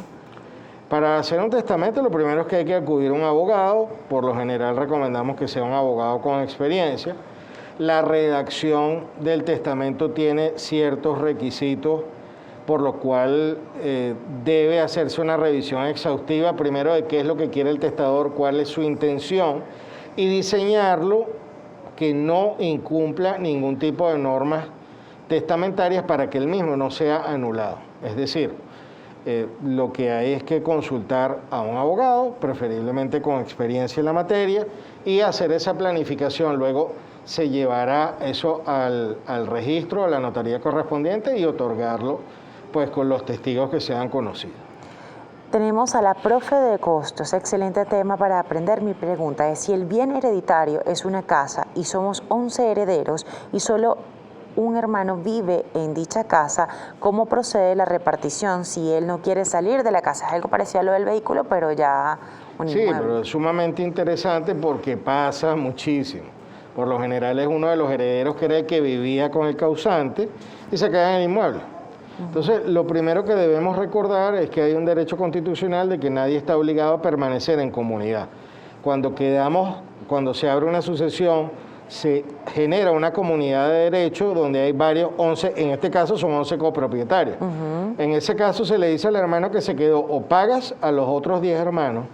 Para hacer un testamento, lo primero es que hay que acudir a un abogado. Por lo general recomendamos que sea un abogado con experiencia. La redacción del testamento tiene ciertos requisitos, por lo cual debe hacerse una revisión exhaustiva, primero de qué es lo que quiere el testador, cuál es su intención, y diseñarlo que no incumpla ningún tipo de normas testamentarias para que el mismo no sea anulado. Es decir, lo que hay es que consultar a un abogado, preferiblemente con experiencia en la materia, y hacer esa planificación. Luego se llevará eso al registro, a la notaría correspondiente y otorgarlo pues con los testigos que sean conocidos. Tenemos a la profe de costos, excelente tema para aprender. Mi pregunta es, si el bien hereditario es una casa y somos 11 herederos y solo un hermano vive en dicha casa, ¿cómo procede la repartición si él no quiere salir de la casa? Es algo parecido a lo del vehículo, pero ya un Sí, inmueble. pero es sumamente interesante porque pasa muchísimo. Por lo general es uno de los herederos que era el que vivía con el causante y se queda en el inmueble. Entonces, lo primero que debemos recordar es que hay un derecho constitucional de que nadie está obligado a permanecer en comunidad. Cuando se abre una sucesión, se genera una comunidad de derecho donde hay varios, 11, en este caso son 11 copropietarios. En ese caso se le dice al hermano que se quedó, o pagas a los otros 10 hermanos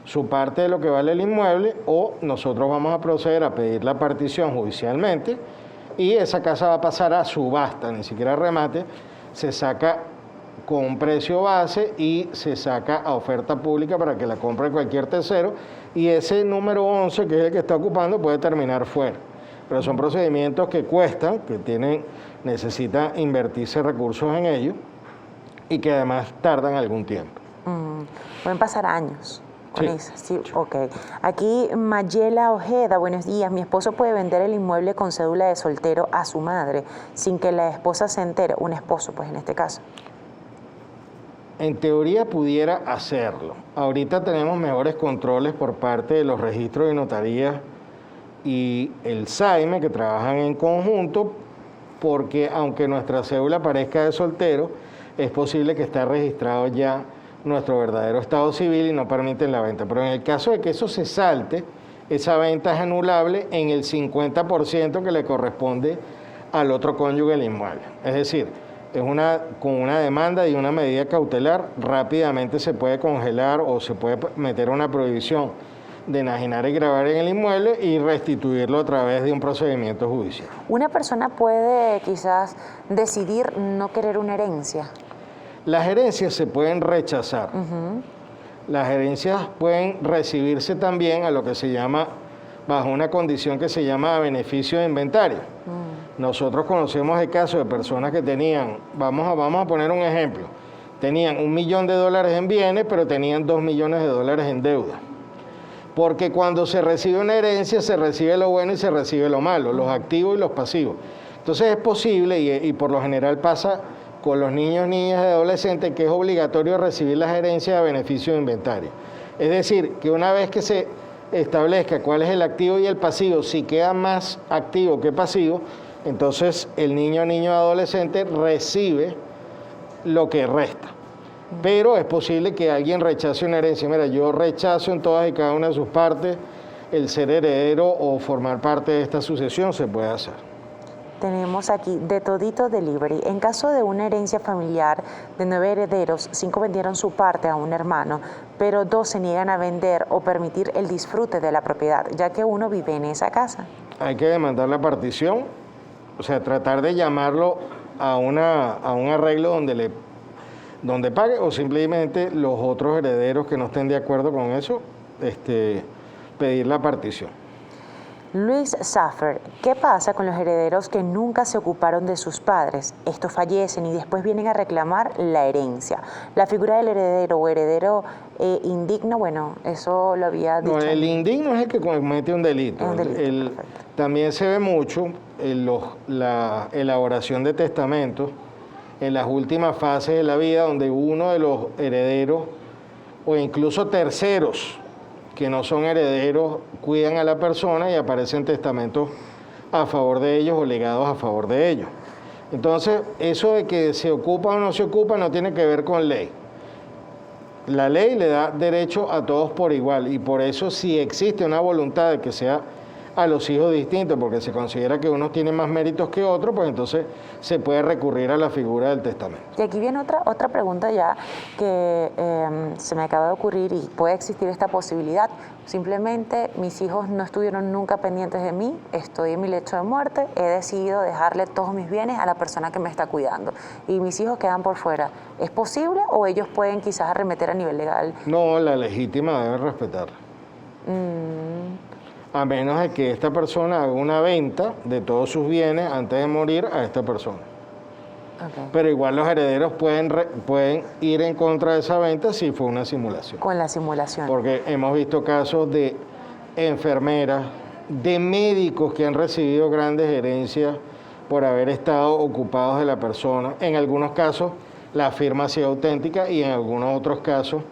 su parte de lo que vale el inmueble, o nosotros vamos a proceder a pedir la partición judicialmente y esa casa va a pasar a subasta, ni siquiera remate, se saca con un precio base y se saca a oferta pública para que la compre cualquier tercero, y ese número 11, que es el que está ocupando, puede terminar fuera. Pero son procedimientos que cuestan, que necesitan invertirse recursos en ellos y que además tardan algún tiempo. Pueden pasar años. Sí. Sí, ok. Aquí Mayela Ojeda, buenos días. Mi esposo puede vender el inmueble con cédula de soltero a su madre sin que la esposa se entere, un esposo pues en este caso. En teoría pudiera hacerlo. Ahorita tenemos mejores controles por parte de los registros de notaría y el SAIME, que trabajan en conjunto, porque aunque nuestra cédula parezca de soltero, es posible que esté registrado ya nuestro verdadero estado civil y no permiten la venta. Pero en el caso de que eso se salte, esa venta es anulable en el 50% que le corresponde al otro cónyuge del inmueble. Es decir, con una demanda y una medida cautelar, rápidamente se puede congelar o se puede meter una prohibición de enajenar y gravar en el inmueble y restituirlo a través de un procedimiento judicial. ¿Una persona puede quizás decidir no querer una herencia? Las herencias se pueden rechazar. Las herencias pueden recibirse también a lo que se llama, bajo una condición que se llama beneficio de inventario. Nosotros conocemos el caso de personas que tenían, vamos a poner un ejemplo, tenían $1 millón en bienes, pero tenían $2 millones en deuda. Porque cuando se recibe una herencia, se recibe lo bueno y se recibe lo malo, los activos y los pasivos. Entonces es posible, y por lo general pasa con los niños, niñas y adolescentes, que es obligatorio recibir las herencias a beneficio de inventario. Es decir, que una vez que se establezca cuál es el activo y el pasivo, si queda más activo que pasivo, entonces el niño, niño, adolescente recibe lo que resta. Pero es posible que alguien rechace una herencia. Mira, yo rechazo en todas y cada una de sus partes el ser heredero o formar parte de esta sucesión, se puede hacer. Tenemos aquí de todito delivery. En caso de una herencia familiar de 9 herederos, 5 vendieron su parte a un hermano, pero 2 se niegan a vender o permitir el disfrute de la propiedad, ya que uno vive en esa casa. Hay que demandar la partición, o sea, tratar de llamarlo a un arreglo donde pague, o simplemente los otros herederos que no estén de acuerdo con eso, pedir la partición. Luis Saffer, ¿qué pasa con los herederos que nunca se ocuparon de sus padres? Estos fallecen y después vienen a reclamar la herencia. La figura del heredero o heredero indigno, bueno, eso lo había dicho. No, el indigno es el que comete un delito. También se ve mucho en la elaboración de testamentos en las últimas fases de la vida, donde uno de los herederos o incluso terceros que no son herederos cuidan a la persona y aparecen testamentos a favor de ellos o legados a favor de ellos. Entonces, eso de que se ocupa o no se ocupa no tiene que ver con ley. La ley le da derecho a todos por igual, y por eso, si existe una voluntad de que sea a los hijos distintos, porque se considera que unos tienen más méritos que otros, pues entonces se puede recurrir a la figura del testamento. Y aquí viene otra pregunta ya que se me acaba de ocurrir y puede existir esta posibilidad. Simplemente mis hijos no estuvieron nunca pendientes de mí, estoy en mi lecho de muerte, he decidido dejarle todos mis bienes a la persona que me está cuidando y mis hijos quedan por fuera. ¿Es posible o ellos pueden quizás arremeter a nivel legal? No, la legítima debe respetarla. A menos de que esta persona haga una venta de todos sus bienes antes de morir a esta persona. Okay. Pero igual los herederos pueden ir en contra de esa venta si fue una simulación. Con la simulación. Porque hemos visto casos de enfermeras, de médicos que han recibido grandes herencias por haber estado ocupados de la persona. En algunos casos la firma ha sido auténtica y en algunos otros casos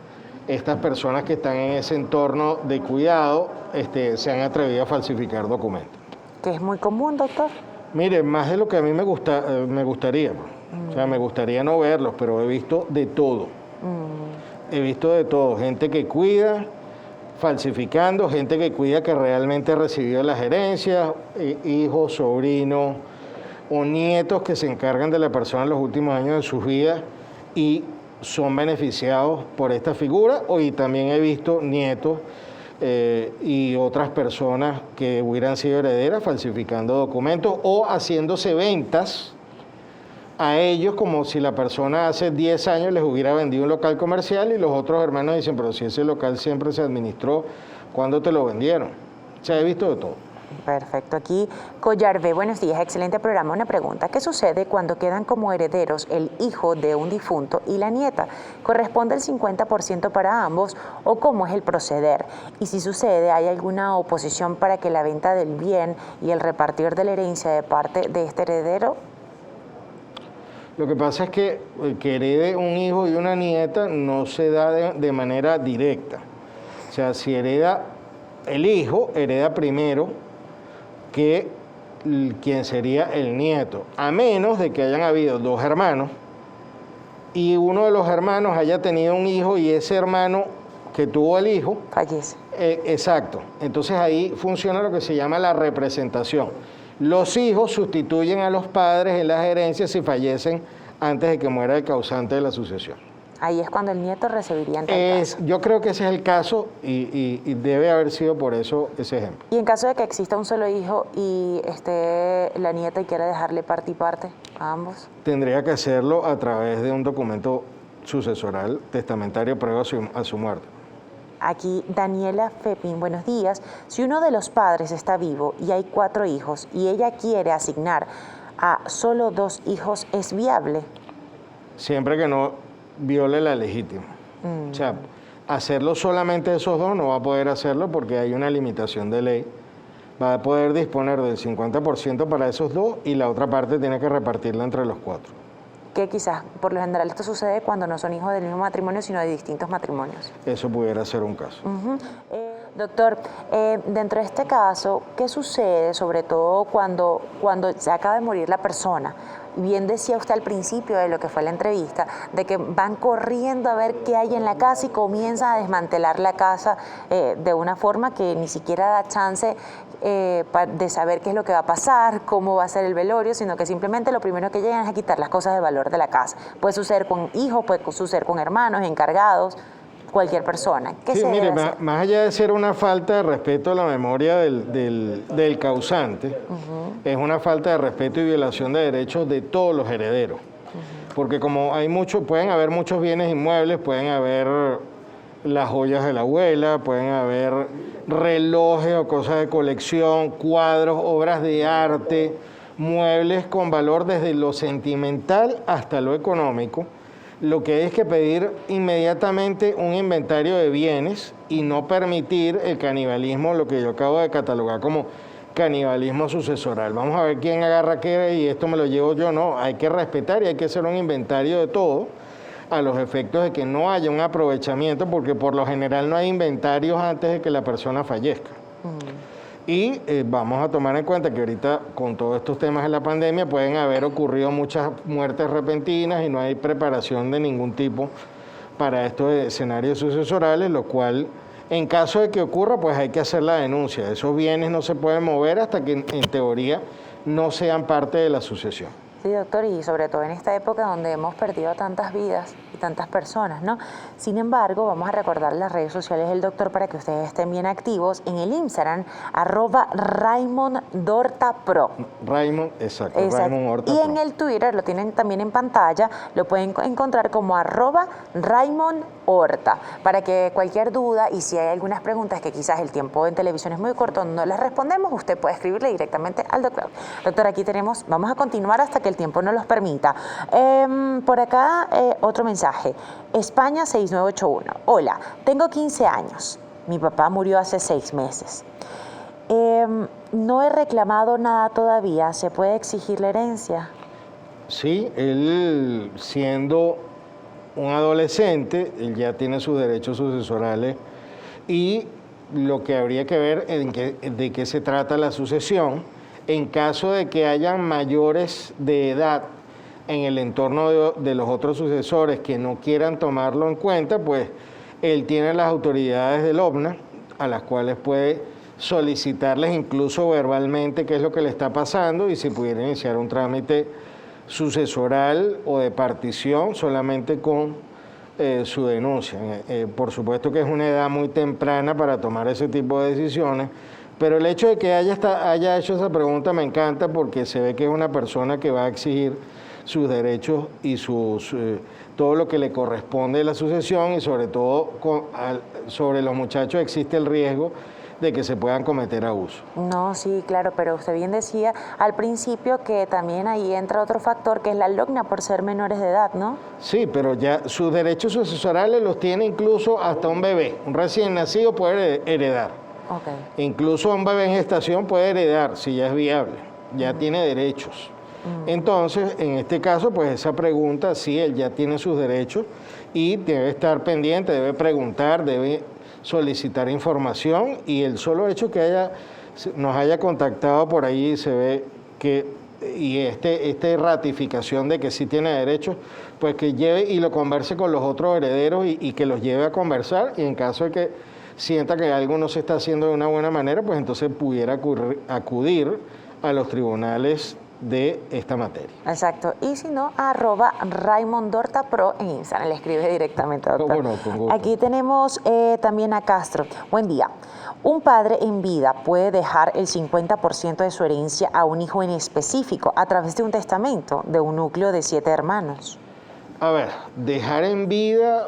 estas personas que están en ese entorno de cuidado se han atrevido a falsificar documentos. ¿Que es muy común, doctor? Mire, más de lo que a mí me gustaría. O sea, me gustaría no verlos, pero he visto de todo. He visto de todo. Gente que cuida falsificando, gente que cuida que realmente recibió las herencias, hijos, sobrinos o nietos que se encargan de la persona en los últimos años de sus vidas y son beneficiados por esta figura. Y también he visto nietos y otras personas que hubieran sido herederas falsificando documentos o haciéndose ventas a ellos como si la persona hace 10 años les hubiera vendido un local comercial y los otros hermanos dicen, pero si ese local siempre se administró, ¿cuándo te lo vendieron? O sea, he visto de todo. Perfecto. Aquí Collar B, buenos días, excelente programa. Una pregunta, ¿qué sucede cuando quedan como herederos el hijo de un difunto y la nieta? ¿Corresponde el 50% para ambos o cómo es el proceder? Y si sucede, ¿hay alguna oposición para que la venta del bien y el repartir de la herencia de parte de este heredero? Lo que pasa es que herede un hijo y una nieta no se da de manera directa. O sea, si hereda el hijo, hereda primero que quien sería el nieto, a menos de que hayan habido dos hermanos y uno de los hermanos haya tenido un hijo y ese hermano que tuvo el hijo fallece. Exacto. Entonces ahí funciona lo que se llama la representación. Los hijos sustituyen a los padres en las herencias si fallecen antes de que muera el causante de la sucesión. Ahí es cuando el nieto recibiría Yo creo que ese es el caso y debe haber sido por eso ese ejemplo. Y en caso de que exista un solo hijo y esté la nieta y quiera dejarle parte y parte a ambos. Tendría que hacerlo a través de un documento sucesoral testamentario previo a su muerte. Aquí Daniela Fepin, buenos días. Si uno de los padres está vivo y hay 4 hijos y ella quiere asignar a solo 2 hijos, ¿es viable? Siempre que no viole la legítima. O sea, hacerlo solamente esos 2 no va a poder hacerlo porque hay una limitación de ley. Va a poder disponer del 50% para esos 2 y la otra parte tiene que repartirla entre los 4. Que quizás, por lo general, esto sucede cuando no son hijos del mismo matrimonio, sino de distintos matrimonios. Eso pudiera ser un caso. Doctor, dentro de este caso, ¿qué sucede sobre todo cuando se acaba de morir la persona? Bien decía usted al principio de lo que fue la entrevista, de que van corriendo a ver qué hay en la casa y comienzan a desmantelar la casa de una forma que ni siquiera da chance de saber qué es lo que va a pasar, cómo va a ser el velorio, sino que simplemente lo primero que llegan es a quitar las cosas de valor de la casa. Puede suceder con hijos, puede suceder con hermanos, encargados, cualquier persona. ¿Qué sí, se mire, debe hacer? Más allá de ser una falta de respeto a la memoria del causante, es una falta de respeto y violación de derechos de todos los herederos. Porque como hay pueden haber muchos bienes inmuebles, pueden haber las joyas de la abuela, pueden haber relojes o cosas de colección, cuadros, obras de arte, muebles con valor desde lo sentimental hasta lo económico. Lo que hay es que pedir inmediatamente un inventario de bienes y no permitir el canibalismo, lo que yo acabo de catalogar como canibalismo sucesoral. Vamos a ver quién agarra qué y esto me lo llevo yo. No, hay que respetar y hay que hacer un inventario de todo a los efectos de que no haya un aprovechamiento, porque por lo general no hay inventarios antes de que la persona fallezca. Y vamos a tomar en cuenta que ahorita con todos estos temas de la pandemia pueden haber ocurrido muchas muertes repentinas y no hay preparación de ningún tipo para estos escenarios sucesorales, lo cual En caso de que ocurra, pues hay que hacer la denuncia. Esos bienes no se pueden mover hasta que en teoría no sean parte de la sucesión. Sí, doctor, y sobre todo en esta época donde hemos perdido tantas vidas y tantas personas, ¿no? Sin embargo, vamos a recordar las redes sociales del doctor para que ustedes estén bien activos en el Instagram, @RaymondHortaPro. Raymond, exacto. Raymond Horta Y Pro. en el Twitter, lo tienen también en pantalla, lo pueden encontrar como @RaymondHorta, para que cualquier duda y si hay algunas preguntas que quizás el tiempo en televisión es muy corto, no las respondemos, usted puede escribirle directamente al doctor. Doctor, aquí tenemos, vamos a continuar hasta que el tiempo nos los permita. Por acá, otro mensaje. España 6981. Hola, tengo 15 años. Mi papá murió hace 6 meses. No he reclamado nada todavía. ¿Se puede exigir la herencia? Sí, él siendo un adolescente, él ya tiene sus derechos sucesorales y lo que habría que ver de qué se trata la sucesión. En caso de que hayan mayores de edad en el entorno de los otros sucesores que no quieran tomarlo en cuenta, pues él tiene las autoridades del OBNA a las cuales puede solicitarles incluso verbalmente qué es lo que le está pasando y si pudiera iniciar un trámite sucesoral o de partición solamente con su denuncia. Por supuesto que es una edad muy temprana para tomar ese tipo de decisiones, pero el hecho de que haya hecho esa pregunta me encanta porque se ve que es una persona que va a exigir sus derechos y todo lo que le corresponde de la sucesión y sobre todo sobre los muchachos existe el riesgo de que se puedan cometer abusos. No, sí, claro, pero usted bien decía al principio que también ahí entra otro factor que es la logna por ser menores de edad, ¿no? Sí, pero ya sus derechos sucesorales los tiene incluso hasta un bebé. Un recién nacido puede heredar. Okay. Incluso un bebé en gestación puede heredar si ya es viable, ya tiene derechos. Entonces, en este caso, pues esa pregunta, sí, él ya tiene sus derechos y debe estar pendiente, debe preguntar, debe solicitar información y el solo hecho que nos haya contactado por ahí se ve que, y esta ratificación de que sí tiene derechos, pues que lleve y lo converse con los otros herederos y que los lleve a conversar y en caso de que sienta que algo no se está haciendo de una buena manera, pues entonces pudiera acudir a los tribunales de esta materia. Exacto. Y si no, @RaymondHortaPro en Instagram. Le escribe directamente, doctor. ¿Cómo no? Con gusto. Aquí tenemos también a Castro. Buen día. ¿Un padre en vida puede dejar el 50% de su herencia a un hijo en específico a través de un testamento de un núcleo de 7 hermanos? A ver, dejar en vida,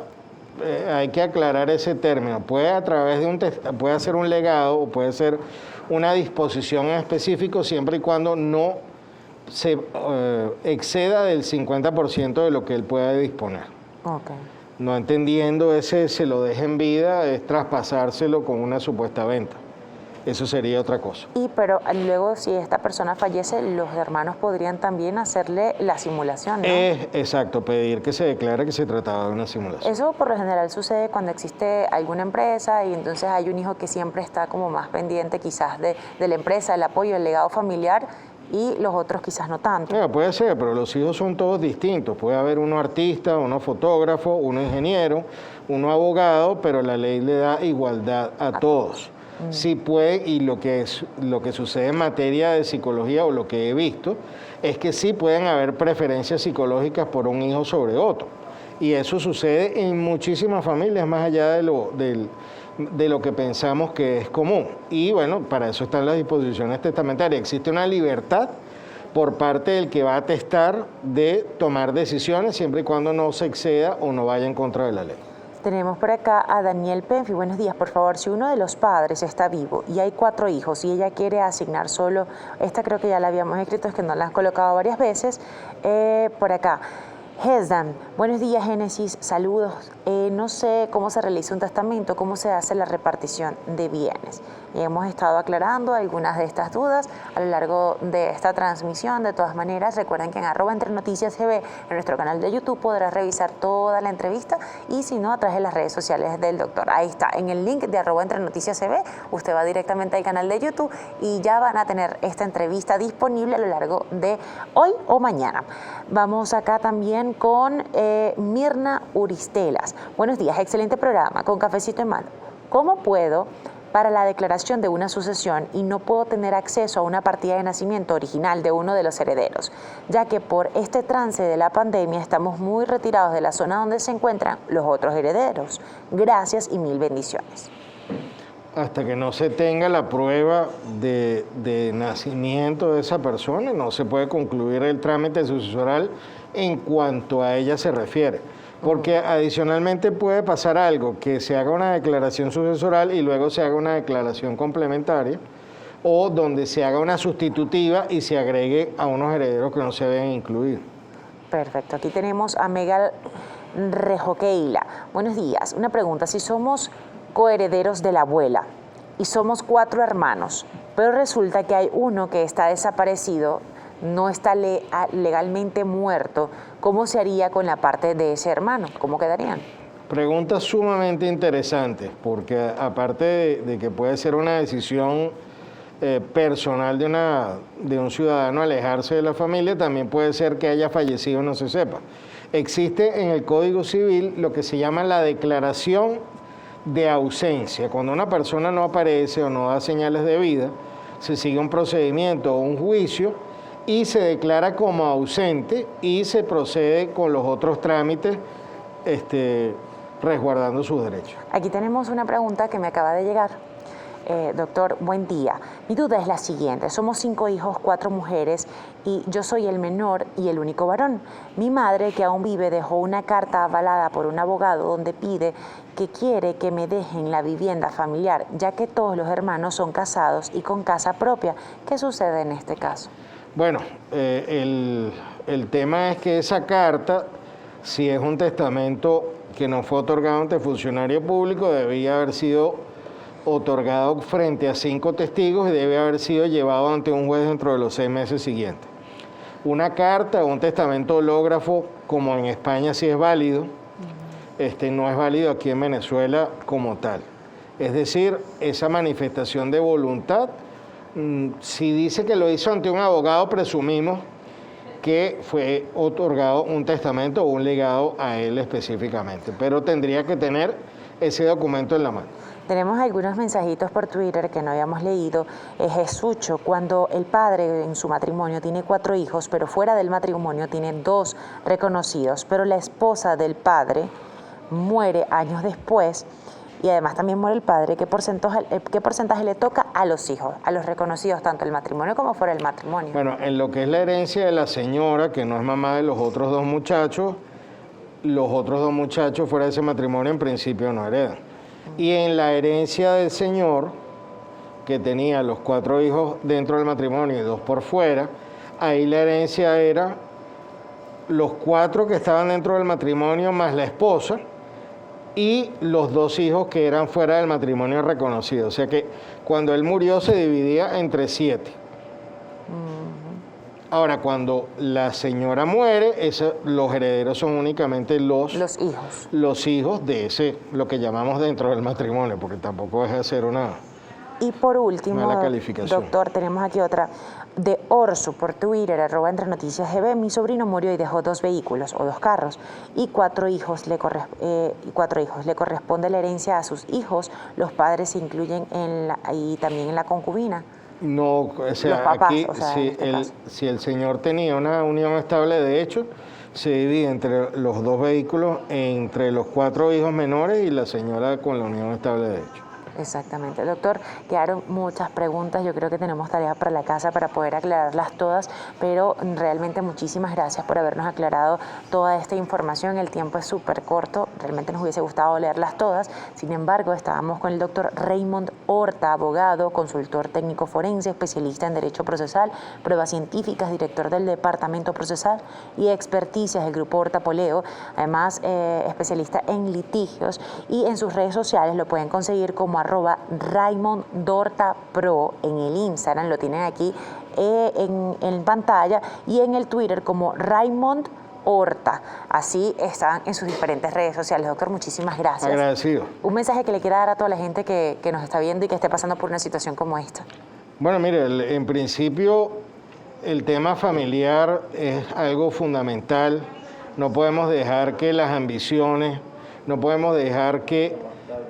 hay que aclarar ese término. Puede a través de puede ser un legado o puede ser una disposición en específico siempre y cuando no se exceda del 50% de lo que él pueda disponer. Okay. No entendiendo se lo deja en vida, es traspasárselo con una supuesta venta. Eso sería otra cosa. Pero luego, si esta persona fallece, los hermanos podrían también hacerle la simulación, ¿no? Exacto, pedir que se declare que se trataba de una simulación. Eso por lo general sucede cuando existe alguna empresa y entonces hay un hijo que siempre está como más pendiente quizás de la empresa, el apoyo, el legado familiar, y los otros quizás no tanto. Puede ser, pero los hijos son todos distintos. Puede haber uno artista, uno fotógrafo, uno ingeniero, uno abogado, pero la ley le da igualdad a todos. Sí puede, y lo que sucede en materia de psicología o lo que he visto, es que sí pueden haber preferencias psicológicas por un hijo sobre otro. Y eso sucede en muchísimas familias, más allá de lo que pensamos que es común. Y bueno, para eso están las disposiciones testamentarias. Existe una libertad por parte del que va a testar de tomar decisiones siempre y cuando no se exceda o no vaya en contra de la ley. Tenemos por acá a Daniel Penfi. Buenos días, por favor. Si uno de los padres está vivo y hay 4 hijos y ella quiere asignar solo, esta creo que ya la habíamos escrito, es que nos la han colocado varias veces, por acá. Hesdan, buenos días Génesis, saludos. No sé cómo se realiza un testamento, cómo se hace la repartición de bienes. Y hemos estado aclarando algunas de estas dudas a lo largo de esta transmisión. De todas maneras, recuerden que en @EntreNoticiasCB, en nuestro canal de YouTube, podrás revisar toda la entrevista y si no, a través de las redes sociales del doctor. Ahí está, en el link de @EntreNoticiasCB, usted va directamente al canal de YouTube y ya van a tener esta entrevista disponible a lo largo de hoy o mañana. Vamos acá también con Mirna Uristelas. Buenos días, excelente programa, con cafecito en mano. ¿Cómo puedo para la declaración de una sucesión y no puedo tener acceso a una partida de nacimiento original de uno de los herederos, ya que por este trance de la pandemia estamos muy retirados de la zona donde se encuentran los otros herederos? Gracias y mil bendiciones. Hasta que no se tenga la prueba de nacimiento de esa persona, no se puede concluir el trámite sucesoral en cuanto a ella se refiere. Porque adicionalmente puede pasar algo, que se haga una declaración sucesoral y luego se haga una declaración complementaria, o donde se haga una sustitutiva y se agregue a unos herederos que no se habían incluido. Perfecto. Aquí tenemos a Megal Rejoqueila. Buenos días. Una pregunta. Si somos coherederos de la abuela y somos 4 hermanos, pero resulta que hay uno que está desaparecido, no está legalmente muerto, ¿cómo se haría con la parte de ese hermano? ¿Cómo quedarían? Pregunta sumamente interesante, porque aparte de que puede ser una decisión personal de un ciudadano alejarse de la familia, también puede ser que haya fallecido y no se sepa. Existe en el Código Civil lo que se llama la declaración de ausencia. Cuando una persona no aparece o no da señales de vida, se sigue un procedimiento o un juicio y se declara como ausente y se procede con los otros trámites resguardando sus derechos. Aquí tenemos una pregunta que me acaba de llegar. Doctor, buen día. Mi duda es la siguiente. Somos 5 hijos, 4 mujeres y yo soy el menor y el único varón. Mi madre, que aún vive, dejó una carta avalada por un abogado donde pide que quiere que me dejen la vivienda familiar, ya que todos los hermanos son casados y con casa propia. ¿Qué sucede en este caso? Bueno, el tema es que esa carta, si es un testamento que no fue otorgado ante funcionario público, debía haber sido otorgado frente a 5 testigos y debe haber sido llevado ante un juez dentro de los 6 meses siguientes. Una carta o un testamento hológrafo, como en España sí es válido, no es válido aquí en Venezuela como tal. Es decir, esa manifestación de voluntad, si dice que lo hizo ante un abogado, presumimos que fue otorgado un testamento o un legado a él específicamente, pero tendría que tener ese documento en la mano. Tenemos algunos mensajitos por Twitter que no habíamos leído. Jesucho, cuando el padre en su matrimonio tiene 4 hijos, pero fuera del matrimonio tiene 2 reconocidos, pero la esposa del padre muere años después y además también muere el padre, ¿qué porcentaje le toca a los hijos, a los reconocidos, tanto el matrimonio como fuera del matrimonio? Bueno, en lo que es la herencia de la señora, que no es mamá de los otros 2 muchachos, los otros 2 muchachos fuera de ese matrimonio en principio no heredan. Y en la herencia del señor, que tenía los 4 hijos dentro del matrimonio y 2 por fuera, ahí la herencia era los 4 que estaban dentro del matrimonio más la esposa y los 2 hijos que eran fuera del matrimonio reconocido. O sea que cuando él murió se dividía entre 7. Ahora, cuando la señora muere, los herederos son únicamente los hijos de ese, lo que llamamos dentro del matrimonio, porque tampoco es hacer una Y por último, mala calificación. Doctor, tenemos aquí otra de Orsu por Twitter, @entrenoticiasgb. Mi sobrino murió y dejó 2 vehículos o 2 carros y 4 hijos le corresponde la herencia a sus hijos. Los padres se incluyen y también en la concubina. No, o sea, los papás, aquí o sea, si el señor tenía una unión estable de hecho, se divide entre los 2 vehículos, entre los 4 hijos menores y la señora con la unión estable de hecho. Exactamente. Doctor, quedaron muchas preguntas. Yo creo que tenemos tarea para la casa para poder aclararlas todas, pero realmente muchísimas gracias por habernos aclarado toda esta información. El tiempo es súper corto. Realmente nos hubiese gustado leerlas todas. Sin embargo, estábamos con el doctor Raymond Horta, abogado, consultor técnico forense, especialista en Derecho Procesal, pruebas científicas, director del Departamento Procesal y experticias del Grupo Horta Poleo. Además, especialista en litigios, y en sus redes sociales lo pueden conseguir como @RaymondHortaPro en el Instagram, lo tienen aquí en pantalla, y en el Twitter como Raymond Horta. Así están en sus diferentes redes sociales. Doctor, muchísimas gracias. Agradecido. Un mensaje que le quiera dar a toda la gente que nos está viendo y que esté pasando por una situación como esta. Bueno, mire, en principio el tema familiar es algo fundamental. No podemos dejar que las ambiciones, no podemos dejar que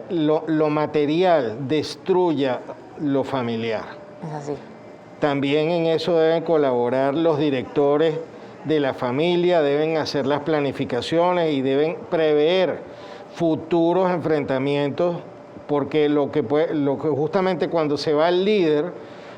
lo material destruya lo familiar. Es así. También en eso deben colaborar los directores de la familia, deben hacer las planificaciones y deben prever futuros enfrentamientos, porque lo que justamente cuando se va el líder,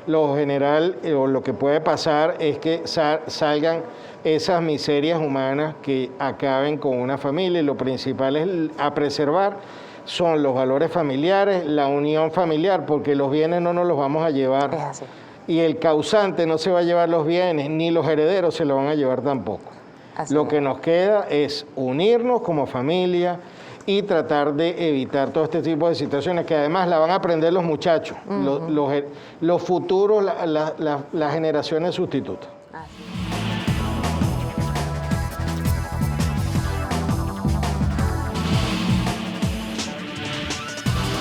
lo general o lo que puede pasar es que salgan esas miserias humanas que acaben con una familia, y lo principal es a preservar son los valores familiares, la unión familiar, porque los bienes no nos los vamos a llevar. Es así. Y el causante no se va a llevar los bienes, ni los herederos se lo van a llevar tampoco. Lo que nos queda es unirnos como familia y tratar de evitar todo este tipo de situaciones que además la van a aprender los muchachos, los futuros, las generaciones sustitutas. Así.